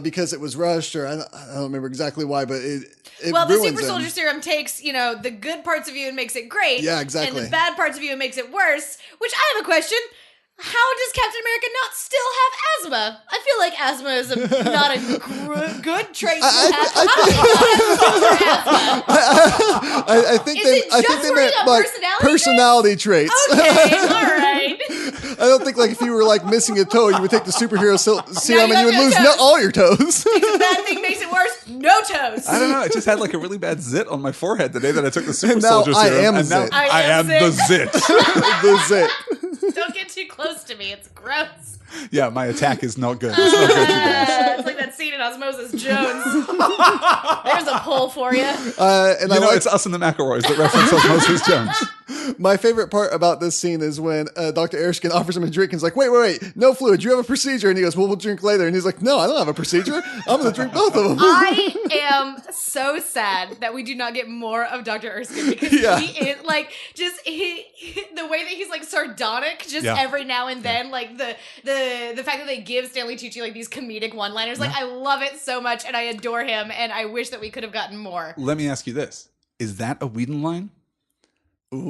because it was rushed, or I don't remember exactly why, but it the ruins super him. soldier serum takes, the good parts of you and makes it great. Yeah, exactly. And the bad parts of you and makes it worse, which I have a question. How does Captain America not still have asthma? I feel like asthma is not a good trait to have. How does he have asthma? I think they meant like personality traits. Okay, all right. I don't think like if you were like missing a toe, you would take the superhero serum and you would got lose no toes. all your toes. The bad thing makes it worse. No toes. I don't know. I just had like a really bad zit on my forehead the day that I took the super And now soldier I serum. am and now zit. I am the zit. The zit. Don't get too close to me. It's gross. Yeah, my attack is not good. It's not good, you guys. It's like that scene in That's Moses Jones. There's a poll for you. And it's us and the McElroys that reference us Moses Jones. My favorite part about this scene is when Dr. Erskine offers him a drink and he's like, wait, no fluid. You have a procedure. And he goes, well, we'll drink later. And he's like, no, I don't have a procedure. I'm going to drink both of them. I am so sad that we do not get more of Dr. Erskine because he is like, just the way that he's like sardonic just every now and then. Like the fact that they give Stanley Tucci like these comedic one-liners. Like I love it so much and I adore him and I wish that we could have gotten more. Let me ask you this. Is that a Whedon line?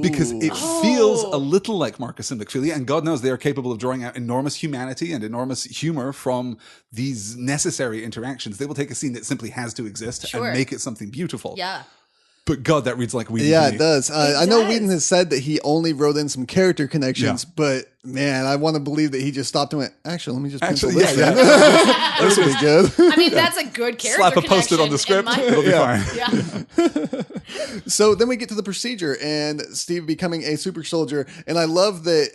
Because it feels a little like Marcus and McFeely, and God knows they are capable of drawing out enormous humanity and enormous humor from these necessary interactions. They will take a scene that simply has to exist and make it something beautiful. Yeah. But God, that reads like Whedon. Yeah, to me. it does. I know Whedon has said that he only wrote in some character connections, but man, I want to believe that he just stopped and went, actually, let me just pencil this in. This will be good. I mean, that's a good character Slap a post-it on the script. It'll be fine. Yeah. So then we get to the procedure and Steve becoming a super soldier. And I love that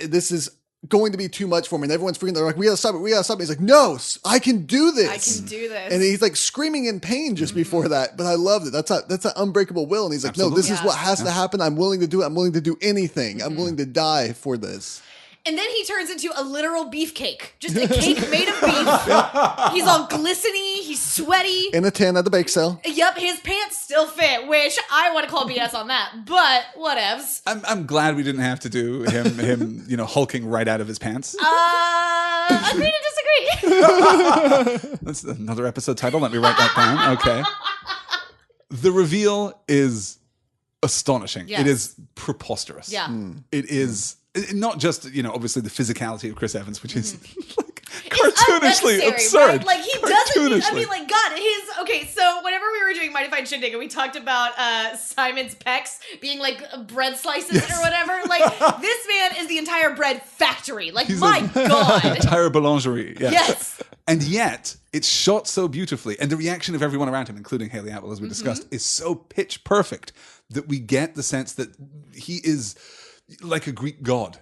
this is going to be too much for him. And everyone's freaking. They're like, we gotta stop it. He's like, no, I can do this. I can do this. And he's like screaming in pain just before that. But I loved it. That's an unbreakable will. And he's like, no, this is what has to happen. I'm willing to do it. I'm willing to do anything. I'm willing to die for this. And then he turns into a literal beefcake. Just a cake made of beef. He's all glistening. He's sweaty. In a tin at the bake sale. Yep, his pants still fit, which I want to call BS on that, but whatevs. I'm glad we didn't have to do him, hulking right out of his pants. Agree to disagree. That's another episode title. Let me write that down. Okay. The reveal is astonishing. Yes. It is preposterous. Yeah. It is not just, obviously the physicality of Chris Evans, which is like cartoonishly absurd. Right? Like he doesn't, I mean, like, God, okay, so whenever we were doing Mighty Fine Shindig and we talked about Simon's pecs being like bread slices or whatever, like this man is the entire bread factory. Like, He's my God. Entire boulangerie. Yes. And yet, it's shot so beautifully, and the reaction of everyone around him, including Haley Atwell, as we discussed, is so pitch perfect that we get the sense that he is like a Greek god,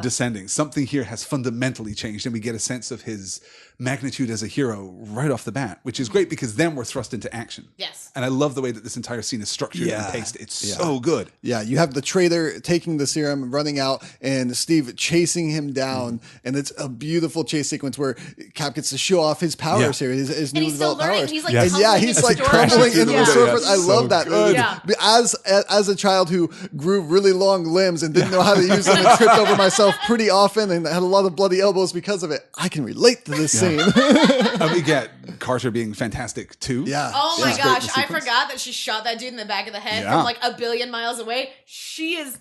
descending. Something here has fundamentally changed, and we get a sense of his magnitude as a hero right off the bat, which is great because then we're thrust into action. Yes. And I love the way that this entire scene is structured and paced. It's so good. Yeah, you have the traitor taking the serum and running out and Steve chasing him down. And it's a beautiful chase sequence where Cap gets to show off his powers here, his And new he's still developed learning. powers. He's like He's like crumbling into the surface. I love that. Good. Yeah. As a child who grew really long limbs and didn't know how to use them and tripped over myself pretty often and had a lot of bloody elbows because of it, I can relate to this scene. And we get Carter being fantastic too. Yeah. Oh my She's great in gosh, the I sequence. forgot that she shot that dude in the back of the head Yeah. from like a billion miles away. She is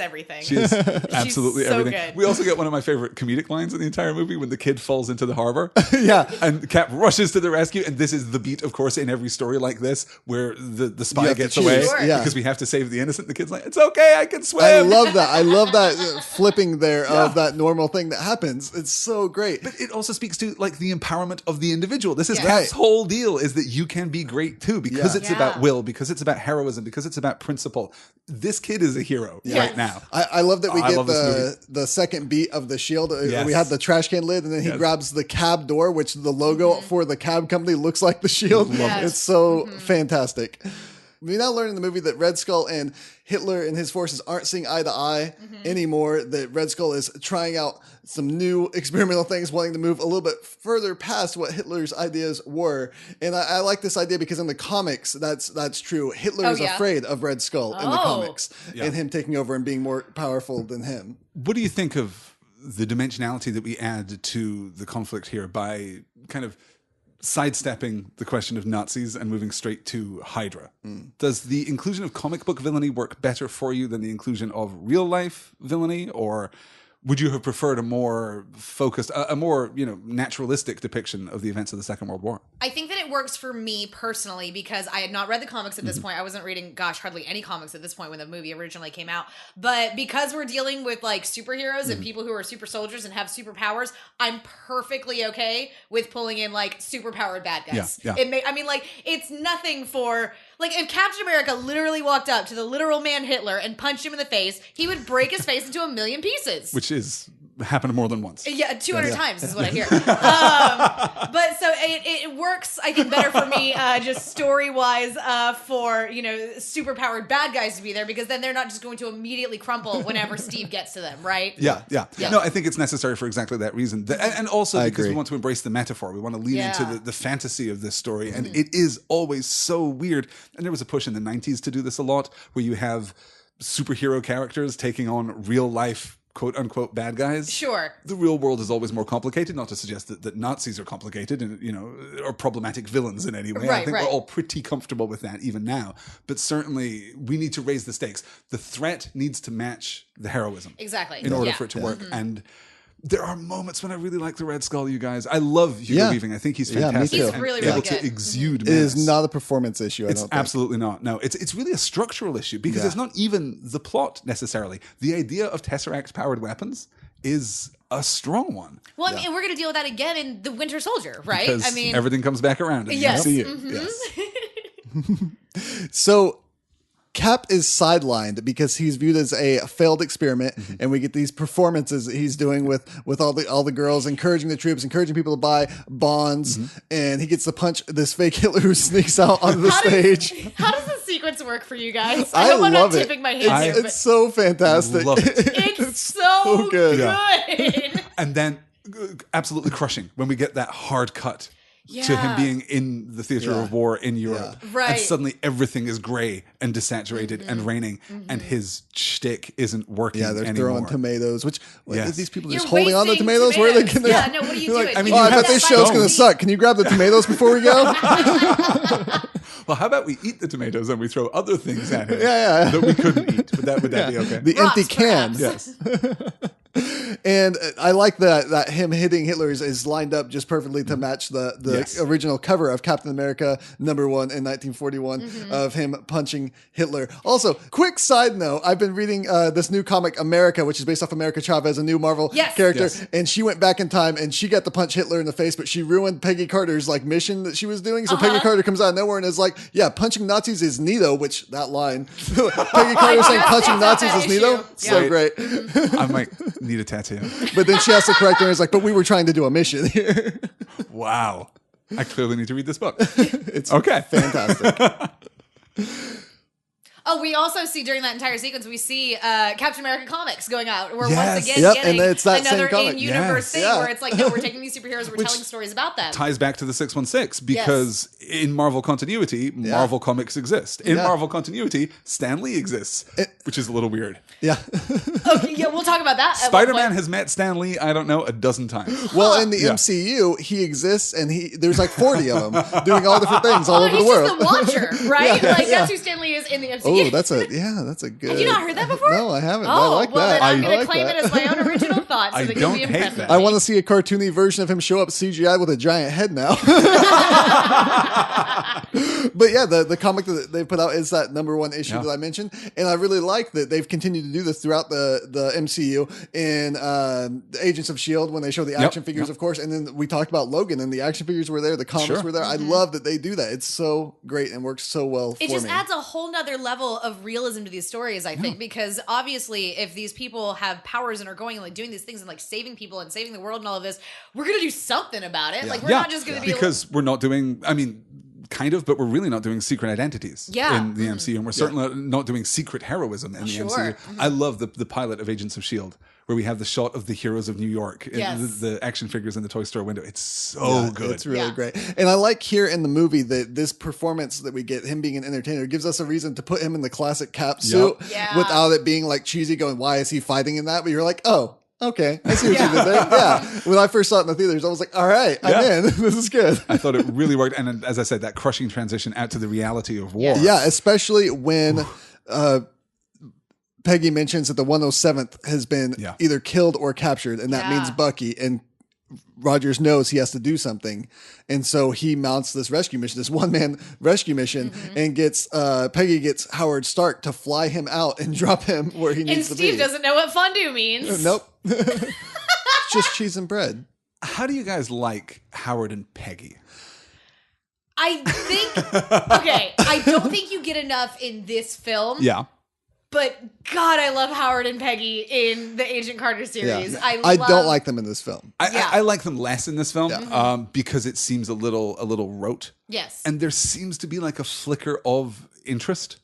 everything. She is absolutely so everything. good. We also get one of my favorite comedic lines in the entire movie when the kid falls into the harbor. Yeah. And Cap rushes to the rescue. And this is the beat, of course, in every story like this, where the spy have to gets choose. away Sure. Yeah. because we have to save the innocent. The kid's like, it's okay, I can swim. I love that. I love that flipping there of that normal thing that happens. It's so great. But it also speaks to like the empowerment of the individual. This is Yeah. Cap's whole deal, is that you can be great too, because it's Yeah. about will, because it's about heroism, because it's about principle. This kid is a hero right now. I love that we I get love this movie. the second beat of the shield. Yes. We had the trash can lid, and then he grabs the cab door, which the logo for the cab company looks like the shield. Yes. It's so fantastic. We now learn in the movie that Red Skull and Hitler and his forces aren't seeing eye to eye anymore, that Red Skull is trying out some new experimental things, wanting to move a little bit further past what Hitler's ideas were. And I like this idea because in the comics, that's true. Hitler is afraid of Red Skull in the comics and him taking over and being more powerful than him. What do you think of the dimensionality that we add to the conflict here by kind of sidestepping the question of Nazis and moving straight to Hydra? Does the inclusion of comic book villainy work better for you than the inclusion of real life villainy, or would you have preferred a more focused, a more naturalistic depiction of the events of the Second World War? I think that it works for me personally because I had not read the comics at this point. I wasn't reading, hardly any comics at this point when the movie originally came out. But because we're dealing with like superheroes and people who are super soldiers and have superpowers, I'm perfectly okay with pulling in like superpowered bad guys. Yeah. It's nothing for like if Captain America literally walked up to the literal man Hitler and punched him in the face, he would break his face into a million pieces. Which is happened more than once. Yeah, 200 times is what I hear. But so it works, I think, better for me, just story-wise, for, super powered bad guys to be there, because then they're not just going to immediately crumple whenever Steve gets to them, right? Yeah. No, I think it's necessary for exactly that reason. And also because agree. we want to embrace the metaphor. We want to lean into the fantasy of this story. And Mm-hmm. it is always so weird. And there was a push in the 90s to do this a lot, where you have superhero characters taking on real life quote unquote bad guys. Sure. The real world is always more complicated, not to suggest that Nazis are complicated and, or problematic villains in any way. I think we're all pretty comfortable with that even now. But certainly we need to raise the stakes. The threat needs to match the heroism. Exactly. In order for it to work. And there are moments when I really like the Red Skull, you guys. I love Hugo Weaving. I think he's fantastic. me too. He's really, able really to good. exude It menace. is not a performance issue. I It's don't think. absolutely not. No, it's really a structural issue, because it's not even the plot necessarily. The idea of Tesseract-powered weapons is a strong one. Well, I mean, we're going to deal with that again in The Winter Soldier, right? Because I mean, everything comes back around in the Yes. MCU. Yes. So Cap is sidelined because he's viewed as a failed experiment, and we get these performances that he's doing with all the girls, encouraging the troops, encouraging people to buy bonds, and he gets to punch this fake Hitler who sneaks out onto the stage. How does the sequence work for you guys? I hope I'm love not it. tipping my hand here, It's so fantastic. Love it. it's so good. good. And then absolutely crushing when we get that hard cut to him being in the theater of war in Europe. Right. And suddenly everything is gray and desaturated and raining, and his shtick isn't working Yeah, they're anymore. throwing tomatoes, which Yes. these people You're just holding on to wasting tomatoes? Where are they getting Yeah, no, what are you doing? I mean, Oh, you I have bet this that show's bone. going to suck. Can you grab the tomatoes before we go? Well, how about we eat the tomatoes and we throw other things at him Yeah. that we couldn't eat? Would that be okay? The Rocks, empty can. perhaps. Yes. And I like that him hitting Hitler is lined up just perfectly to match the Yes. original cover of Captain America #1 in 1941 of him punching Hitler. Also, quick side note, I've been reading this new comic America, which is based off America Chavez, a new Marvel Yes. character, Yes. and she went back in time and she got to punch Hitler in the face, but she ruined Peggy Carter's mission that she was doing. So Peggy Carter comes out of nowhere and is like, yeah, punching Nazis is neato, which that line, Peggy Carter saying punching Nazis is issue. neato, so Yeah. great. I might need a tattoo. But then she has to correct her and is like, but we were trying to do a mission here. Wow. I clearly need to read this book. It's Okay. fantastic. Oh, we also see during that entire sequence, we see Captain America comics going out. We're Yes. once again Yep, getting and it's that same another comic. in-universe Yes. thing Yeah. where it's like, no, we're taking these superheroes, we're telling stories about them. Ties back to the 616 because in Marvel continuity, Marvel comics exist. In Yeah. Marvel continuity, Stan Lee exists, which is a little weird. Yeah. Okay, yeah, we'll talk about that. at one Spider-Man point. has met Stan Lee, I don't know, a dozen times. Well, in the Yeah. MCU, he exists, and there's like 40 of them doing all different things all Oh, over he's the world. just the Watcher, right? Yeah. Like, that's who Stan Lee is in the MCU. Oh, that's a good. Have you not heard that before? No, I haven't. Oh, I like well, that. then I'm I going to like claim that. it as my own original thought so I that don't you'll be hate impressed that. with I me. want to see a cartoony version of him show up CGI with a giant head now. But yeah, the comic that they put out is that #1 issue Yeah. that I mentioned, and I really like that they've continued to do this throughout the MCU in the Agents of S.H.I.E.L.D. when they show the action figures, of course, and then we talked about Logan and the action figures were there, the comics Sure. were there. I love that they do that. It's so great and works so well It for just me. adds a whole nother level of realism to these stories, I think, because obviously if these people have powers and are going and like doing these things and like saving people and saving the world and all of this, we're going to do something about it. Like we're not just going to be because we're not doing, I mean, kind of, but we're really not doing secret identities in the MCU, and we're certainly not doing secret heroism in the Sure. MCU. I love the pilot of Agents of S.H.I.E.L.D., where we have the shot of the heroes of New York, Yes. the action figures in the toy store window. It's so good. It's really Yeah. great. And I like here in the movie that this performance that we get, him being an entertainer, gives us a reason to put him in the classic Cap suit Yeah. without it being like cheesy going, why is he fighting in that? But you're like, oh, okay. I see what you did there. Yeah. When I first saw it in the theaters, I was like, all right, I'm in. This is good. I thought it really worked. And as I said, that crushing transition out to the reality of war. Yeah, especially when Peggy mentions that the 107th has been either killed or captured, and that means Bucky. And Rogers knows he has to do something. And so he mounts this rescue mission, this one-man rescue mission, and gets Peggy gets Howard Stark to fly him out and drop him where he And needs to be. Steve doesn't know what fondue means. Nope. It's just cheese and bread. How do you guys like Howard and Peggy? I think, okay, I don't think you get enough in this film. Yeah. But God, I love Howard and Peggy in the Agent Carter series. Yeah. I don't like them in this film. I like them less in this film because it seems a little rote. Yes. And there seems to be like a flicker of interest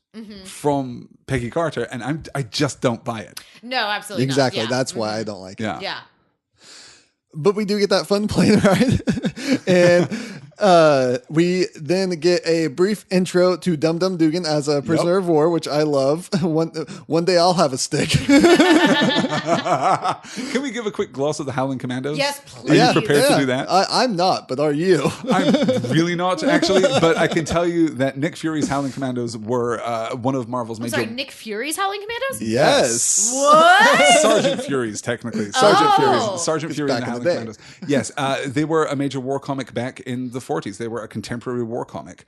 from Peggy Carter, and I just don't buy it. No, absolutely Exactly. not. Yeah. That's why I don't like it. Yeah. Yeah. But we do get that fun plane ride. And we then get a brief intro to Dum Dum Dugan as a prisoner of war, which I love. One day I'll have a stick. Can we give a quick gloss of the Howling Commandos? Yes, Are please. you prepared to do that? I'm not, but are you? I'm really not, actually, but I can tell you that Nick Fury's Howling Commandos were one of Marvel's major... Sorry, Nick Fury's Howling Commandos? Yes. What? Sergeant Fury's, technically. Sergeant Fury and the Howling Commandos. Yes, they were a major war comic back in the 40s. They were a contemporary war comic,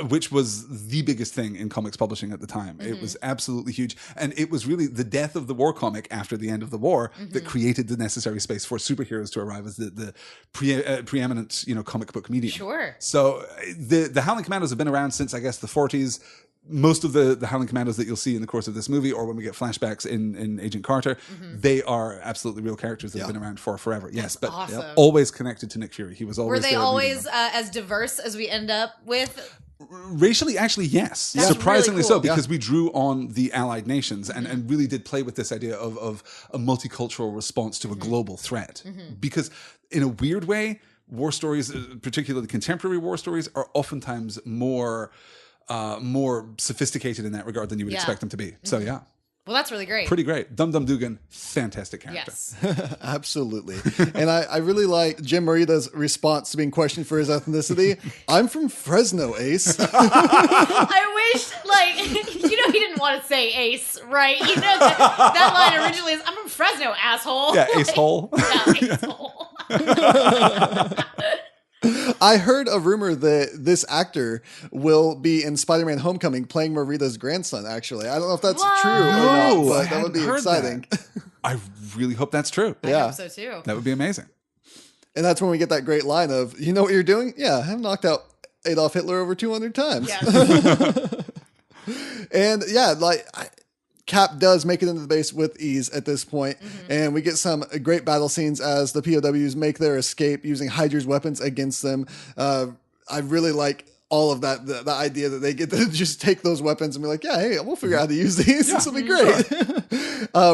which was the biggest thing in comics publishing at the time. It was absolutely huge. And it was really the death of the war comic after the end of the war that created the necessary space for superheroes to arrive as the preeminent, comic book medium. Sure. So the Howling Commandos have been around since, I guess, the 40s. Most of the Howling Commandos that you'll see in the course of this movie, or when we get flashbacks in Agent Carter, they are absolutely real characters that have been around for forever. Yes, but awesome. Always connected to Nick Fury. He was always. Were they there always as diverse as we end up with? Racially, actually, yes. That's Surprisingly really cool. so, because we drew on the Allied nations and really did play with this idea of a multicultural response to a global threat. Because in a weird way, war stories, particularly contemporary war stories, are oftentimes more sophisticated in that regard than you would expect them to be. So yeah. Well, that's really great. Pretty great. Dum Dum Dugan, fantastic character. Yes. Absolutely. And I really like Jim Morita's response to being questioned for his ethnicity. I'm from Fresno, Ace. I wish, he didn't want to say Ace, right? That line originally is, I'm from Fresno, asshole. Yeah, Ace Hole. Yeah, Ace Hole. I heard a rumor that this actor will be in Spider-Man Homecoming playing Morita's grandson, actually. I don't know if that's true or not, but that would be exciting. I really hope that's true. I hope so too. That would be amazing. And that's when we get that great line of, you know what you're doing? Yeah, I've knocked out Adolf Hitler over 200 times. Yes. And yeah, Cap does make it into the base with ease at this point, and we get some great battle scenes as the POWs make their escape using Hydra's weapons against them. I really like all of that, the idea that they get to just take those weapons and be like, yeah, hey, we'll figure out how to use these. This will be great.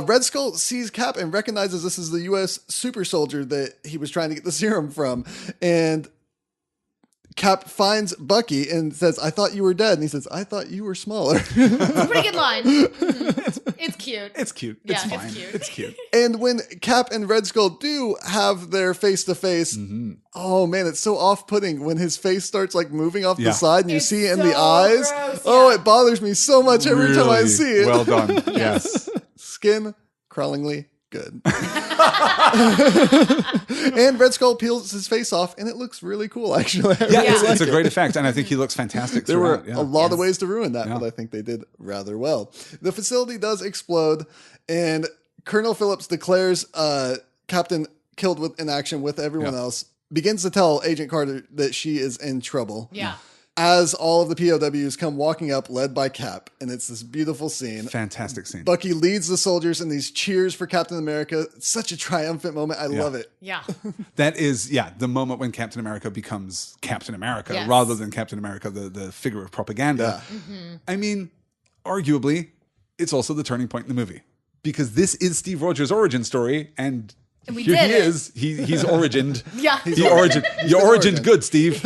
Red Skull sees Cap and recognizes this is the U.S. super soldier that he was trying to get the serum from, and Cap finds Bucky and says, I thought you were dead. And he says, I thought you were smaller. It's a pretty good line. It's cute. It's cute. Yeah, It's fine. it's cute. It's cute. And when Cap and Red Skull do have their face-to-face, oh man, it's so off-putting when his face starts moving off the side and you It's see it in so the eyes. gross, Oh, yeah. it bothers me so much every time I Really see it. well done. Yes. Skin crawlingly good. And Red Skull peels his face off and it looks really cool, actually. I Yeah, really it's, like it's a it. great effect, and I think he looks fantastic There were throughout. a lot of Yes. ways to ruin that, Yeah. but I think they did rather well. The facility does explode, and Colonel Phillips declares Captain killed in action with everyone else, begins to tell Agent Carter that she is in trouble. Yeah. As all of the POWs come walking up, led by Cap, and it's this beautiful scene. Fantastic scene. Bucky leads the soldiers in these cheers for Captain America. It's such a triumphant moment. I love it. Yeah. That is, the moment when Captain America becomes Captain America Yes. rather than Captain America, the figure of propaganda. I mean, arguably, it's also the turning point in the movie. Because this is Steve Rogers' origin story, and we here did he it. is. He's origined. Yeah. You origined good, Steve.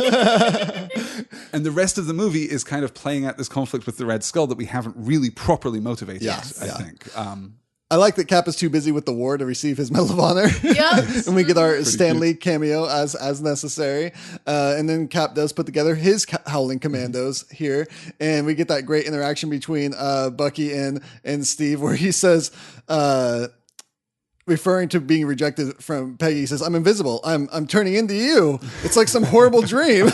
And the rest of the movie is kind of playing out this conflict with the Red Skull that we haven't really properly motivated, Yes. I Yeah. think. I like that Cap is too busy with the war to receive his Medal of Honor. Yep. And we get our Stan Lee cameo as necessary. And then Cap does put together his Howling Commandos here. And we get that great interaction between Bucky and Steve where he says, referring to being rejected from Peggy, he says, I'm invisible. I'm turning into you. It's like some horrible dream.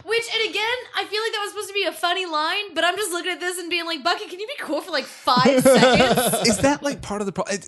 Which, and again, I feel like that was supposed to be a funny line, but I'm just looking at this and being like, Bucky, can you be cool for 5 seconds? Is that part of the problem?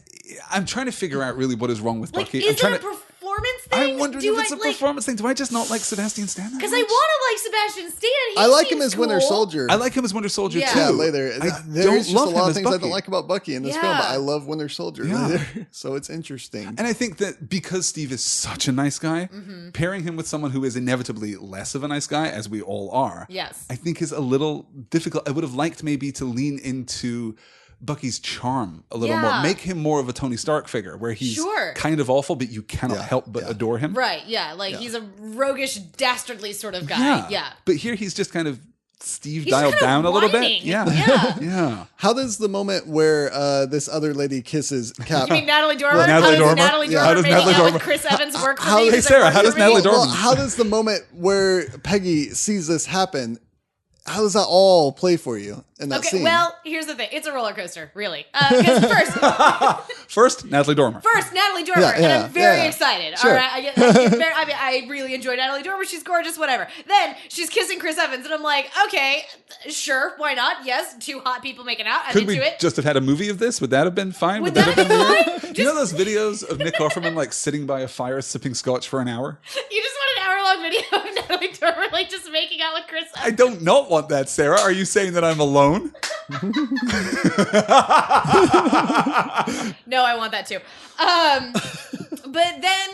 I'm trying to figure out really what is wrong with Bucky. Is I'm trying there a to, performance I thing? wondering if it's a performance thing. Do I just not like Sebastian Stan? Because I want to like Sebastian Stan. I like him as Winter Soldier. I like him as Winter Soldier too. Yeah, later. There's just a lot of things Bucky. I don't like about Bucky in this film, but I love Winter Soldier later. So it's interesting. And I think that because Steve is such a nice guy, pairing him with someone who is inevitably less of a nice guy, as we all are, I think is a little difficult. I would have liked maybe to lean into Bucky's charm a little more. Make him more of a Tony Stark figure where he's kind of awful, but you cannot help but adore him. Right, he's a roguish, dastardly sort of guy. Yeah. But here he's just kind of Steve dialed down a little bit. Yeah. How does the moment where this other lady kisses Cap? You mean Natalie Dormer? Natalie Dormer. Natalie Dormer How does Natalie Dormer with Chris Evans work for me? Hey, Sarah, how does Natalie Dormer? Well, how does the moment where Peggy sees this happen, how does that all play for you in that scene? Well, here's the thing. It's a roller coaster, really. Because first, Natalie Dormer. And I'm very excited. Sure. All right, I really enjoy Natalie Dormer. She's gorgeous, whatever. Then she's kissing Chris Evans, and I'm like, okay, sure, why not? Yes, two hot people making out. I'm into it. Could we just have had a movie of this? Would that have been fine? Would that have been fine? You know those videos of Nick Offerman like sitting by a fire sipping scotch for an hour? You just want an hour-long video of Natalie Dormer like just making out with Chris Evans. I don't not want that, Sarah. Are you saying that I'm alone? No, I want that too. But then,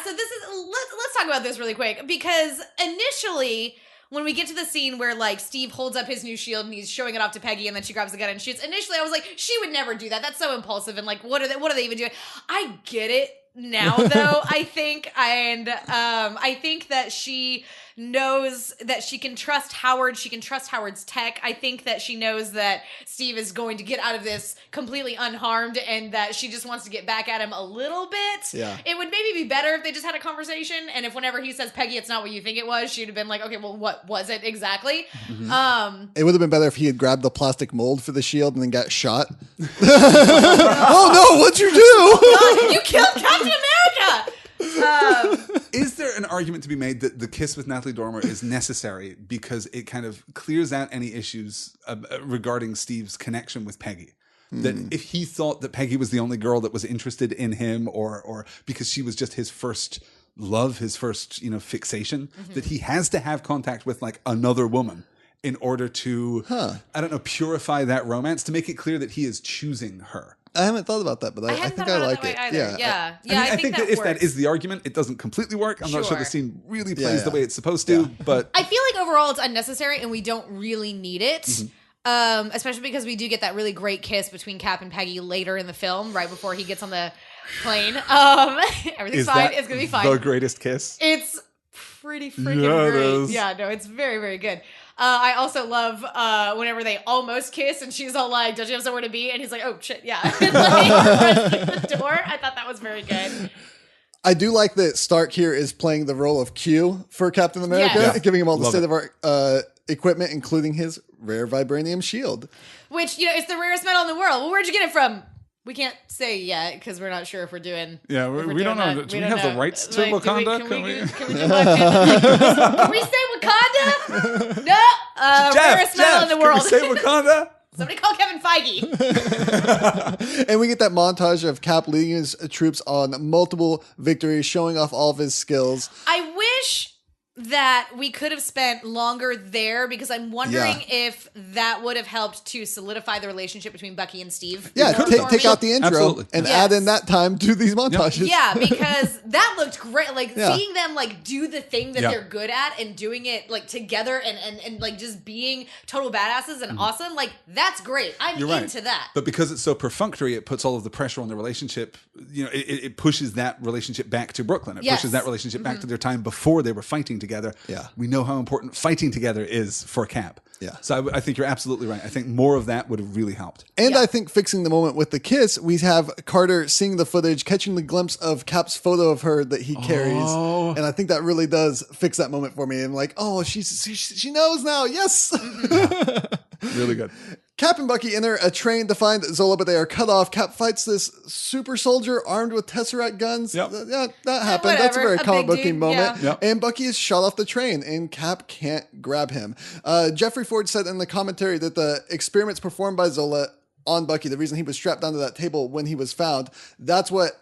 so this is, let's talk about this really quick, because initially, when we get to the scene where like Steve holds up his new shield and he's showing it off to Peggy and then she grabs the gun and shoots, initially I was like, she would never do that. That's so impulsive. And like, what are they even doing? I get it now though, I think. And I think that she knows that she can trust Howard. She can trust Howard's tech. I think that she knows that Steve is going to get out of this completely unharmed and that she just wants to get back at him a little bit. Yeah. It would maybe be better if they just had a conversation, and if whenever he says, Peggy, it's not what you think it was, she'd have been like, okay, well, what was it exactly? It would have been better if he had grabbed the plastic mold for the shield and then got shot. Oh no, what'd you do? Oh, God, you killed Captain America! Is there an argument to be made that the kiss with Natalie Dormer is necessary because it kind of clears out any issues regarding Steve's connection with Peggy? That if he thought that Peggy was the only girl that was interested in him, or because she was just his first love, his first, fixation, that he has to have contact with like another woman in order to, purify that romance, to make it clear that he is choosing her. I haven't thought about that, but I think I like it. Yeah. I think that if that is the argument, it doesn't completely work. I'm not sure the scene really plays the way it's supposed to, but I feel like overall it's unnecessary and we don't really need it. Especially because we do get that really great kiss between Cap and Peggy later in the film, right before he gets on the plane. Everything's fine. It's gonna be fine. The greatest kiss. It's pretty freaking great. Yeah, no, it's very, very good. I also love whenever they almost kiss and she's all like, don't you have somewhere to be? And he's like, oh shit, yeah. Like, the door. I thought that was very good. I do like that Stark here is playing the role of Q for Captain America, giving him all the state-of-art equipment, including his rare vibranium shield. Which, it's the rarest metal in the world. Well, where'd you get it from? We can't say yet because we're not sure if we're doing. Yeah, we don't know. Do we have the rights to Wakanda? Can we do Wakanda? Can we say Wakanda? No. Rarest metal in the world. Can we say Wakanda? Somebody call Kevin Feige. And we get that montage of Cap leading his troops on multiple victories, showing off all of his skills. I wish that we could have spent longer there because I'm wondering if that would have helped to solidify the relationship between Bucky and Steve. Yeah, take out the intro and add in that time to these montages. Yeah, because that looked great. Like seeing them like do the thing that they're good at and doing it like together and like just being total badasses and awesome. Like that's great. I'm into that. But because it's so perfunctory, it puts all of the pressure on the relationship. It pushes that relationship back to Brooklyn. It pushes that relationship back to their time before they were fighting together. Yeah. We know how important fighting together is for Cap. Yeah. So I think you're absolutely right. I think more of that would have really helped. And I think fixing the moment with the kiss, we have Carter seeing the footage, catching the glimpse of Cap's photo of her that he carries. And I think that really does fix that moment for me. I'm like, oh, she knows now. Yes. Really good. Cap and Bucky enter a train to find Zola, but they are cut off. Cap fights this super soldier armed with Tesseract guns. Yep. Yeah, that happened. That's a very comic booky moment. Yeah. Yep. And Bucky is shot off the train, and Cap can't grab him. Jeffrey Ford said in the commentary that the experiments performed by Zola on Bucky, the reason he was strapped down to that table when he was found, that's what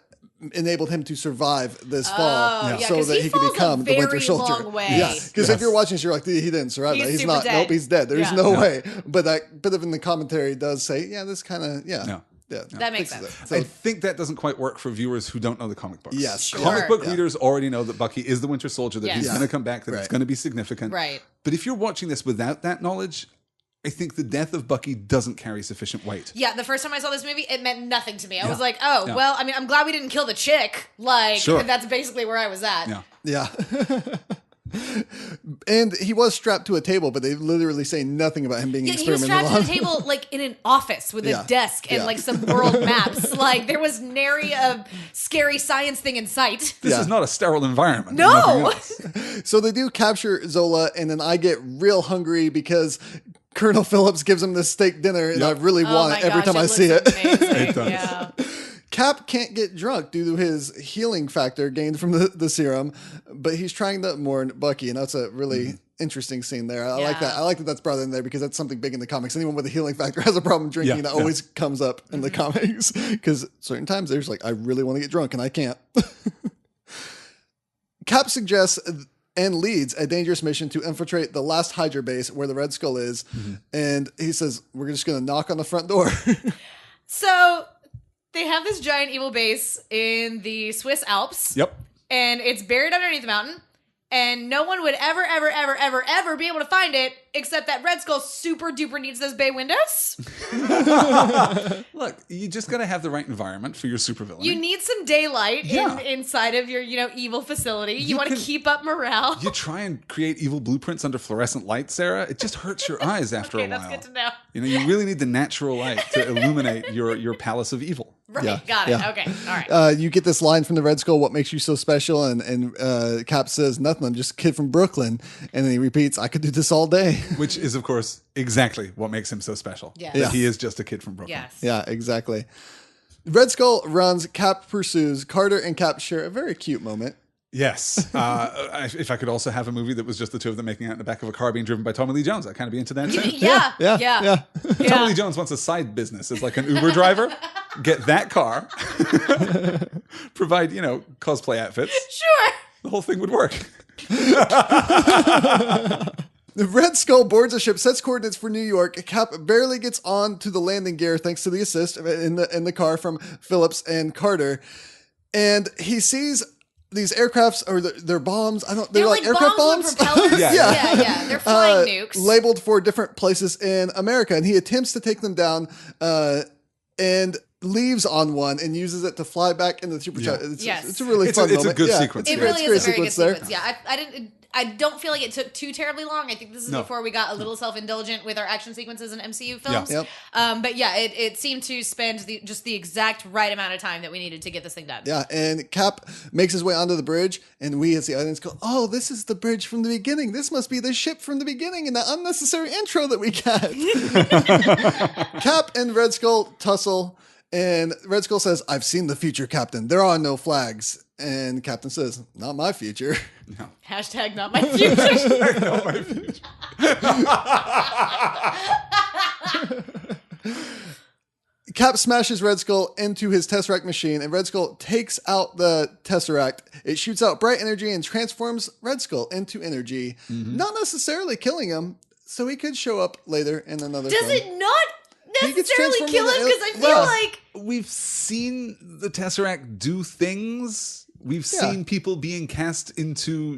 enabled him to survive this fall, yeah, so 'cause that he he could falls a become the Winter very Soldier. long way. Yeah, because if you're watching this, you're like, he didn't survive He's that. He's super not. dead. Nope, he's dead. There's Yeah. no way. But that bit of in the commentary does say, yeah, this kind of, yeah. That makes fixes sense. it. So, I think that doesn't quite work for viewers who don't know the comic books. Yes. Sure. Comic book Yeah. readers already know that Bucky is the Winter Soldier, that Yes. he's Yeah. going to come back, that it's Right. going to be significant. Right. But if you're watching this without that knowledge, I think the death of Bucky doesn't carry sufficient weight. Yeah, the first time I saw this movie, it meant nothing to me. I Yeah. was like, oh, Yeah. well, I mean, I'm glad we didn't kill the chick. Like, Sure. that's basically where I was at. Yeah. yeah. And he was strapped to a table, but they literally say nothing about him being Yeah, he was experimented strapped on. to the table, like, in an office with Yeah. a desk and, Yeah. like, some world maps. Like, there was nary a scary science thing in sight. This Yeah. is not a sterile environment. No! Nothing else. So they do capture Zola, and then I get real hungry because Colonel Phillips gives him this steak dinner, and I really Oh want my it every gosh, time I see it. looks amazing. It does. Yeah. Cap can't get drunk due to his healing factor gained from the serum, but he's trying to mourn Bucky, and that's a really interesting scene there. I like Yeah. that. I like that that's brought in there because that's something big in the comics. Anyone with a healing factor has a problem drinking. Yeah, That yeah. always comes up in the comics because certain times there's like, I really want to get drunk and I can't. Cap suggests and leads a dangerous mission to infiltrate the last Hydra base where the Red Skull is, and he says, "We're just going to knock on the front door." So, they have this giant evil base in the Swiss Alps. Yep. And it's buried underneath the mountain. And no one would ever be able to find it, except that Red Skull super duper needs those bay windows. Look, you just got to have the right environment for your supervillain. You need some daylight Yeah. inside of your, evil facility. You, You want to can- keep up morale. You try and create evil blueprints under fluorescent light, Sarah. It just hurts your eyes after Okay, a while. that's good to know. You really need the natural light to illuminate your palace of evil. Right, Yeah, got it. yeah. Okay, all right. You get this line from the Red Skull, "What makes you so special?" And Cap says, "Nothing. I'm just a kid from Brooklyn." And then he repeats, "I could do this all day." Which is, of course, exactly what makes him so special. Yes. That Yeah. he is just a kid from Brooklyn. Yes. Yeah, exactly. Red Skull runs, Cap pursues. Carter and Cap share a very cute moment. Yes. If I could also have a movie that was just the two of them making out in the back of a car being driven by Tommy Lee Jones, I'd kind of be into that too. Yeah. Tommy Lee Jones wants a side business as like an Uber driver. Get that car. Provide, cosplay outfits. Sure. The whole thing would work. The Red Skull boards a ship, sets coordinates for New York. Cap barely gets on to the landing gear thanks to the assist in the car from Phillips and Carter. And he sees these aircrafts, or they're bombs. They're like aircraft bombs. with propellers. Yeah. Yeah. They're flying nukes. Labeled for different places in America. And he attempts to take them down and leaves on one and uses it to fly back into the supercharger. Yes. It's a really It's fun a moment. good Yeah. sequence. It Yeah. really It's is a very good there. sequence. Yeah, I don't feel like it took too terribly long. I think this is No. before we got a little self-indulgent with our action sequences in MCU films. Yep. But yeah, it seemed to spend just the exact right amount of time that we needed to get this thing done. Yeah, and Cap makes his way onto the bridge, and we as the audience go, "Oh, this is the bridge from the beginning. This must be the ship from the beginning," and that unnecessary intro that we get. Cap and Red Skull tussle, and Red Skull says, "I've seen the future, Captain. There are no flags." And Captain says, "Not my future." Hashtag not my future. Not my future. Cap smashes Red Skull into his Tesseract machine, and Red Skull takes out the Tesseract. It shoots out bright energy and transforms Red Skull into energy, not necessarily killing him, so he could show up later in another Does film. it not He gets necessarily transformed kill him? into- Because I feel well, like We've seen the Tesseract do things. We've Yeah. seen people being cast into,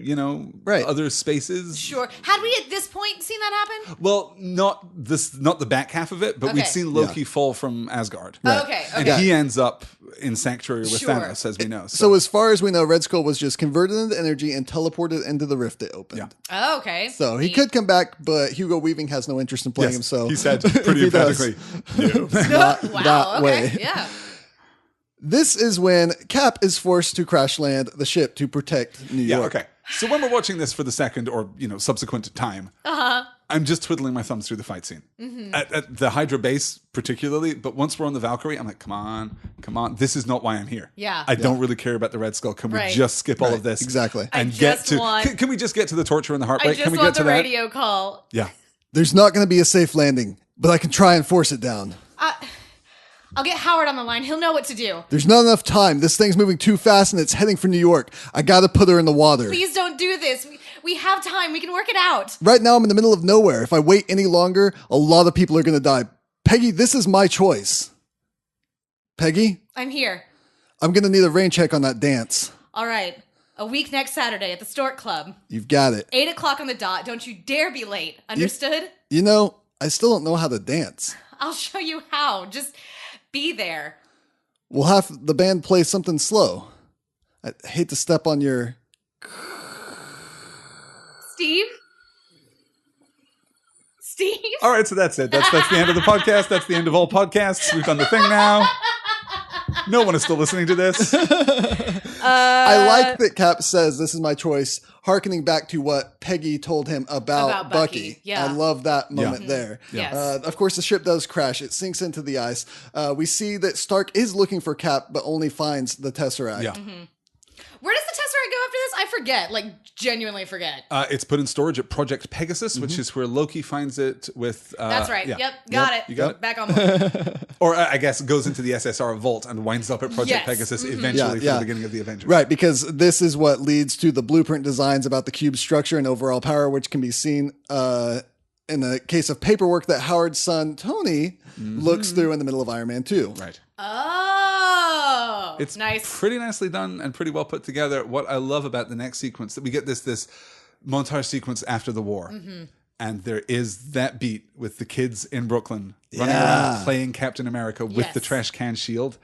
Right. other spaces. sure. Had we at this point seen that happen? Well, not the back half of it, but we've Okay. seen Loki fall from Asgard. Right. Okay. And he ends up in Sanctuary with Sure. Thanos, as we know. So as far as we know, Red Skull was just converted into energy and teleported into the rift it opened. Yeah. Oh, okay. So he could come back, but Hugo Weaving has no interest in playing him. So he said if pretty he does, emphatically, not wow. that Okay. way. Yeah. This is when Cap is forced to crash land the ship to protect New Yeah, York. okay. So when we're watching this for the second or subsequent time, I'm just twiddling my thumbs through the fight scene at the Hydra base, particularly. But once we're on the Valkyrie, I'm like, come on, this is not why I'm here. Yeah. I don't really care about the Red Skull. Can we Right. just skip all of this? Exactly. And I get just to want- can we just get to the torture and the I heartbreak? just Can we want get to the that? radio call. Yeah. There's not going to be a safe landing, but I can try and force it down. I'll get Howard on the line. He'll know what to do. There's not enough time. This thing's moving too fast and it's heading for New York. I gotta put her in the water. Please don't do this. We have time. We can work it out. Right now, I'm in the middle of nowhere. If I wait any longer, a lot of people are gonna die. Peggy, this is my choice. Peggy? I'm here. I'm gonna need a rain check on that dance. All right. A week next Saturday at the Stork Club. You've got it. 8 o'clock on the dot. Don't you dare be late. Understood? You know, I still don't know how to dance. I'll show you how. Just be there. We'll have the band play something slow. I hate to step on your... Steve? Steve? All right, so that's it. That's the end of the podcast. That's the end of all podcasts. We've done the thing now. No one is still listening to this. I like that Cap says, this is my choice, hearkening back to what Peggy told him about Bucky. Yeah. I love that moment there. Yes. Of course, the ship does crash. It sinks into the ice. We see that Stark is looking for Cap, but only finds the Tesseract. Yeah. Where does the Tesseract go after this? I forget. Like, genuinely forget. It's put in storage at Project Pegasus, which is where Loki finds it with... That's right. yeah. Yep. Got it. You got it? Back on board. Or I guess goes into the SSR vault and winds up at Project Pegasus eventually for the beginning of the Avengers. Right, because this is what leads to the blueprint designs about the cube's structure and overall power, which can be seen in the case of paperwork that Howard's son, Tony, looks through in the middle of Iron Man 2. Right. Oh. It's nice. pretty nicely done and pretty well put together. What I love about the next sequence, that we get this montage sequence after the war. And there is that beat with the kids in Brooklyn running around playing Captain America with the trash can shield.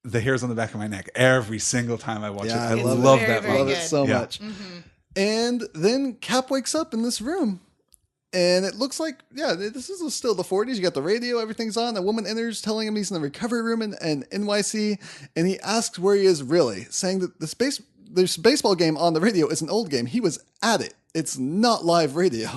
The hairs on the back of my neck every single time I watch it. I love that. Very Love good. it so much. And then Cap wakes up in this room. And it looks like, this is still the 40s. You got the radio, everything's on. A woman enters telling him he's in the recovery room in NYC. And he asks where he is really, saying that this baseball game on the radio is an old game. He was at it. It's not live radio.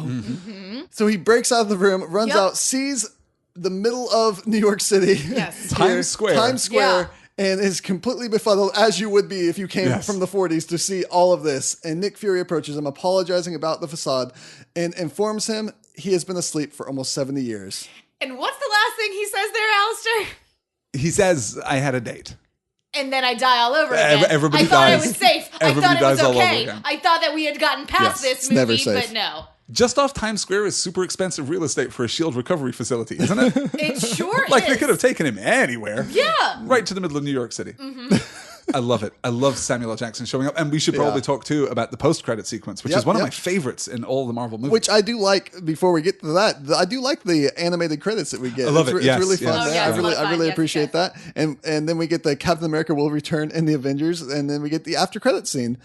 So he breaks out of the room, runs out, sees the middle of New York City. Yes. Times Square. Yeah. And is completely befuddled, as you would be if you came from the 40s to see all of this. And Nick Fury approaches him, apologizing about the facade, and informs him he has been asleep for almost 70 years. And what's the last thing he says there, Alistair? He says, I had a date. And then I die all over again. Everybody I thought dies. I was safe. I Everybody thought it was dies all over okay. again. I thought that we had gotten past this it's never movie, safe. but no. Just off Times Square is super expensive real estate for a shield recovery facility, isn't it? It sure Like is. they could have taken him anywhere. Yeah. Right to the middle of New York City. I love it. I love Samuel L. Jackson showing up. And we should probably talk too about the post-credit sequence, which is one of my favorites in all the Marvel movies. Which I do like, before we get to that, I do like the animated credits that we get. I love it. It's Yes, really fun. yes. Oh, yeah, I it's a lot of fun. really Yes, appreciate that. And then we get the Captain America will return in the Avengers, and then we get the after credit scene.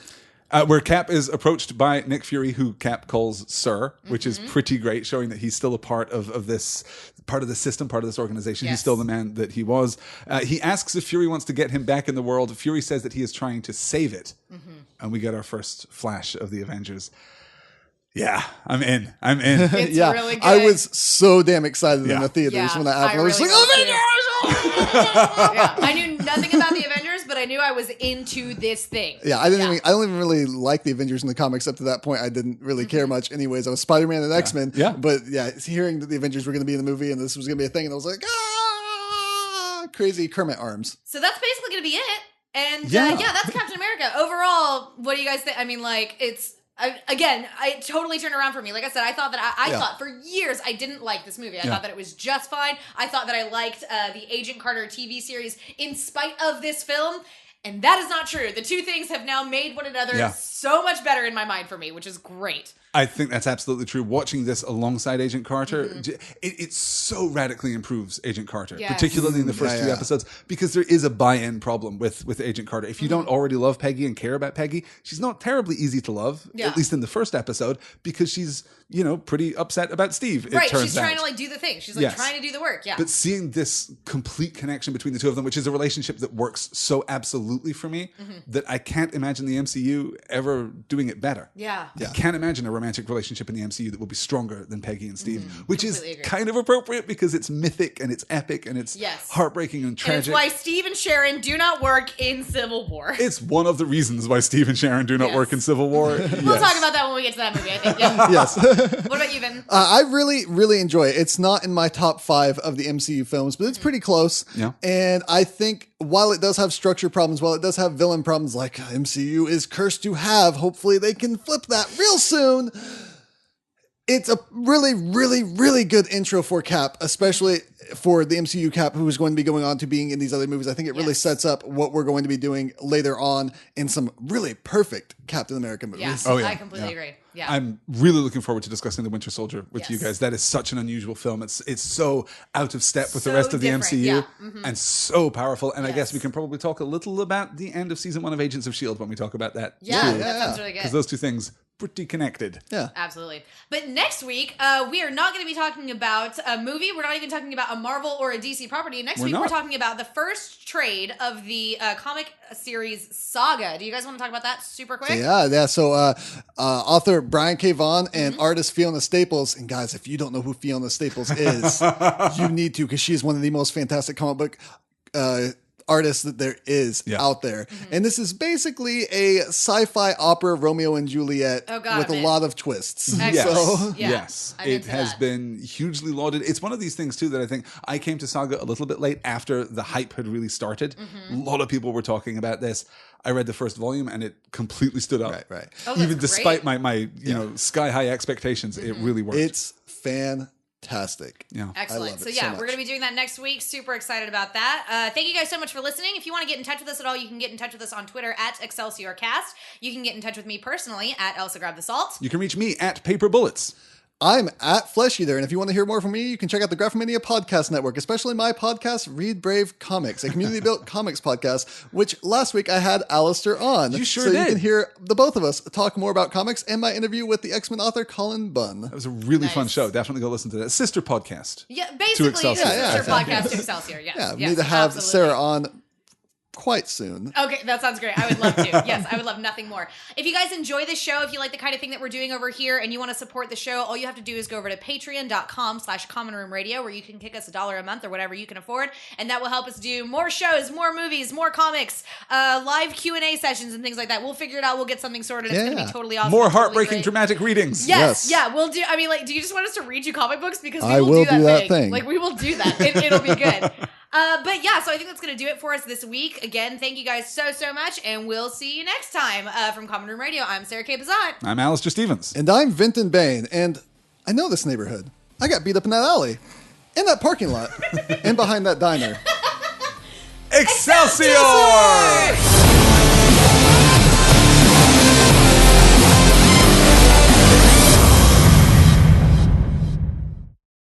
Where Cap is approached by Nick Fury, who Cap calls Sir, which is pretty great, showing that he's still a part of this, part of the system, part of this organization. Yes. He's still the man that he was. He asks if Fury wants to get him back in the world. Fury says that he is trying to save it. And we get our first flash of the Avengers. Yeah, I'm in. It's really good. I was so damn excited in the theaters Yeah, when that happened. I was really like, was Avengers! I knew nothing about the Avengers, but I knew I was into this thing. Yeah, I don't even really like the Avengers in the comics up to that point. I didn't really care much anyways. I was Spider-Man and X-Men. Yeah. But hearing that the Avengers were going to be in the movie and this was going to be a thing, and I was like, crazy Kermit arms. So that's basically going to be it. And Yeah. that's Captain America. Overall, what do you guys think? I mean, like, it totally turned around for me. Like I said, I thought that I thought for years I didn't like this movie. I thought that it was just fine. I thought that I liked the Agent Carter TV series in spite of this film. And that is not true. The two things have now made one another so much better in my mind for me, which is great. I think that's absolutely true. Watching this alongside Agent Carter, it so radically improves Agent Carter, Yes. particularly in the first few episodes, because there is a buy-in problem with Agent Carter. If you don't already love Peggy and care about Peggy, she's not terribly easy to love, at least in the first episode, because she's, pretty upset about Steve, Right, it turns she's out. trying to do the thing. She's trying to do the work, But seeing this complete connection between the two of them, which is a relationship that works so absolutely for me, that I can't imagine the MCU ever her doing it better. Yeah. I can't imagine a romantic relationship in the MCU that will be stronger than Peggy and Steve, which is Completely agree. kind of appropriate because it's mythic and it's epic and it's heartbreaking and And tragic. it's why Steve and Sharon do not work in Civil War. It's one of the reasons why Steve and Sharon do not work in Civil War. We'll talk about that when we get to that movie, I think. Yeah. Yes. What about you, Vin? I really, really enjoy it. It's not in my top 5 of the MCU films, but it's pretty close. Yeah. And I think while it does have structure problems, while it does have villain problems like MCU is cursed to have, hopefully they can flip that real soon. It's a really, really, really good intro for Cap, especially for the MCU Cap, who is going to be going on to being in these other movies. I think it really sets up what we're going to be doing later on in some really perfect Captain America movies. Yes, Oh, yeah. I completely agree. Yeah. I'm really looking forward to discussing The Winter Soldier with you Yes. guys. That is such an unusual film. It's so out of step with the So rest of the different, MCU yeah. and so powerful. And I guess Yes. we can probably talk a little about the end of season 1 of Agents of S.H.I.E.L.D. when we talk about that. Yeah, too. that sounds really good. Because those two things pretty connected. Yeah. Absolutely. But next week, we are not going to be talking about a movie. We're not even talking about a Marvel or a DC property. Next week, we're not. talking about the first trade of the comic series Saga. Do you guys want to talk about that super quick? Yeah. So, author Brian K. Vaughan and artist Fiona Staples. And guys, if you don't know who Fiona Staples is, you need to, because she is one of the most fantastic comic book artists that there is out there. And this is basically a sci-fi opera Romeo and Juliet with a lot of twists. Excellent. So, Yeah, Yes, I'm it into has that. been hugely lauded. It's one of these things too that I think I came to Saga a little bit late after the hype had really started. A lot of people were talking about this. I read the first volume and it completely stood up. Right. Oh, that's Even despite great. my sky high expectations, it really worked. It's fantastic. yeah. Excellent. love So it yeah, so we're much. going to be doing that next week. Super excited about that. Thank you guys so much for listening. If you want to get in touch with us at all, you can get in touch with us on Twitter at ExcelsiorCast. You can get in touch with me personally at Elsa Grab the Salt. You can reach me at Paper Bullets. I'm at Flesh Eater, and if you want to hear more from me, you can check out the Graphomania Podcast Network, especially my podcast, Read Brave Comics, a community-built comics podcast, which last week I had Alistair on. You sure so did. you can hear the both of us talk more about comics and my interview with the X-Men author Colin Bunn. That was a really fun Nice. show. Definitely go listen to that. Sister podcast. Yeah, basically, Excelsior. sister Yeah. podcast to Excelsior. Yes. Yeah, we yes, need to have absolutely. Sarah on quite soon. Okay, that sounds great. I would love to. Yes, I would love nothing more. If you guys enjoy this show, if you like the kind of thing that we're doing over here and you want to support the show, all you have to do is go over to patreon.com/commonroomradio where you can kick us $1 a month or whatever you can afford. And that will help us do more shows, more movies, more comics, live Q&A sessions and things like that. We'll figure it out. We'll get something sorted. It's going to Yeah. be totally awesome. More and totally heartbreaking great. dramatic readings. Yes, Yes. yeah, we'll do. I mean, like, do you just want us to read you comic books? Because we I will will do that thing. thing. Like, we will do that. It'll be good. But yeah, so I think that's going to do it for us this week. Again, thank you guys so much, and we'll see you next time from Common Room Radio. I'm Sarah K. Bazant. I'm Alistair Stevens. And I'm Vinton Bain, and I know this neighborhood. I got beat up in that alley, in that parking lot, and behind that diner. Excelsior!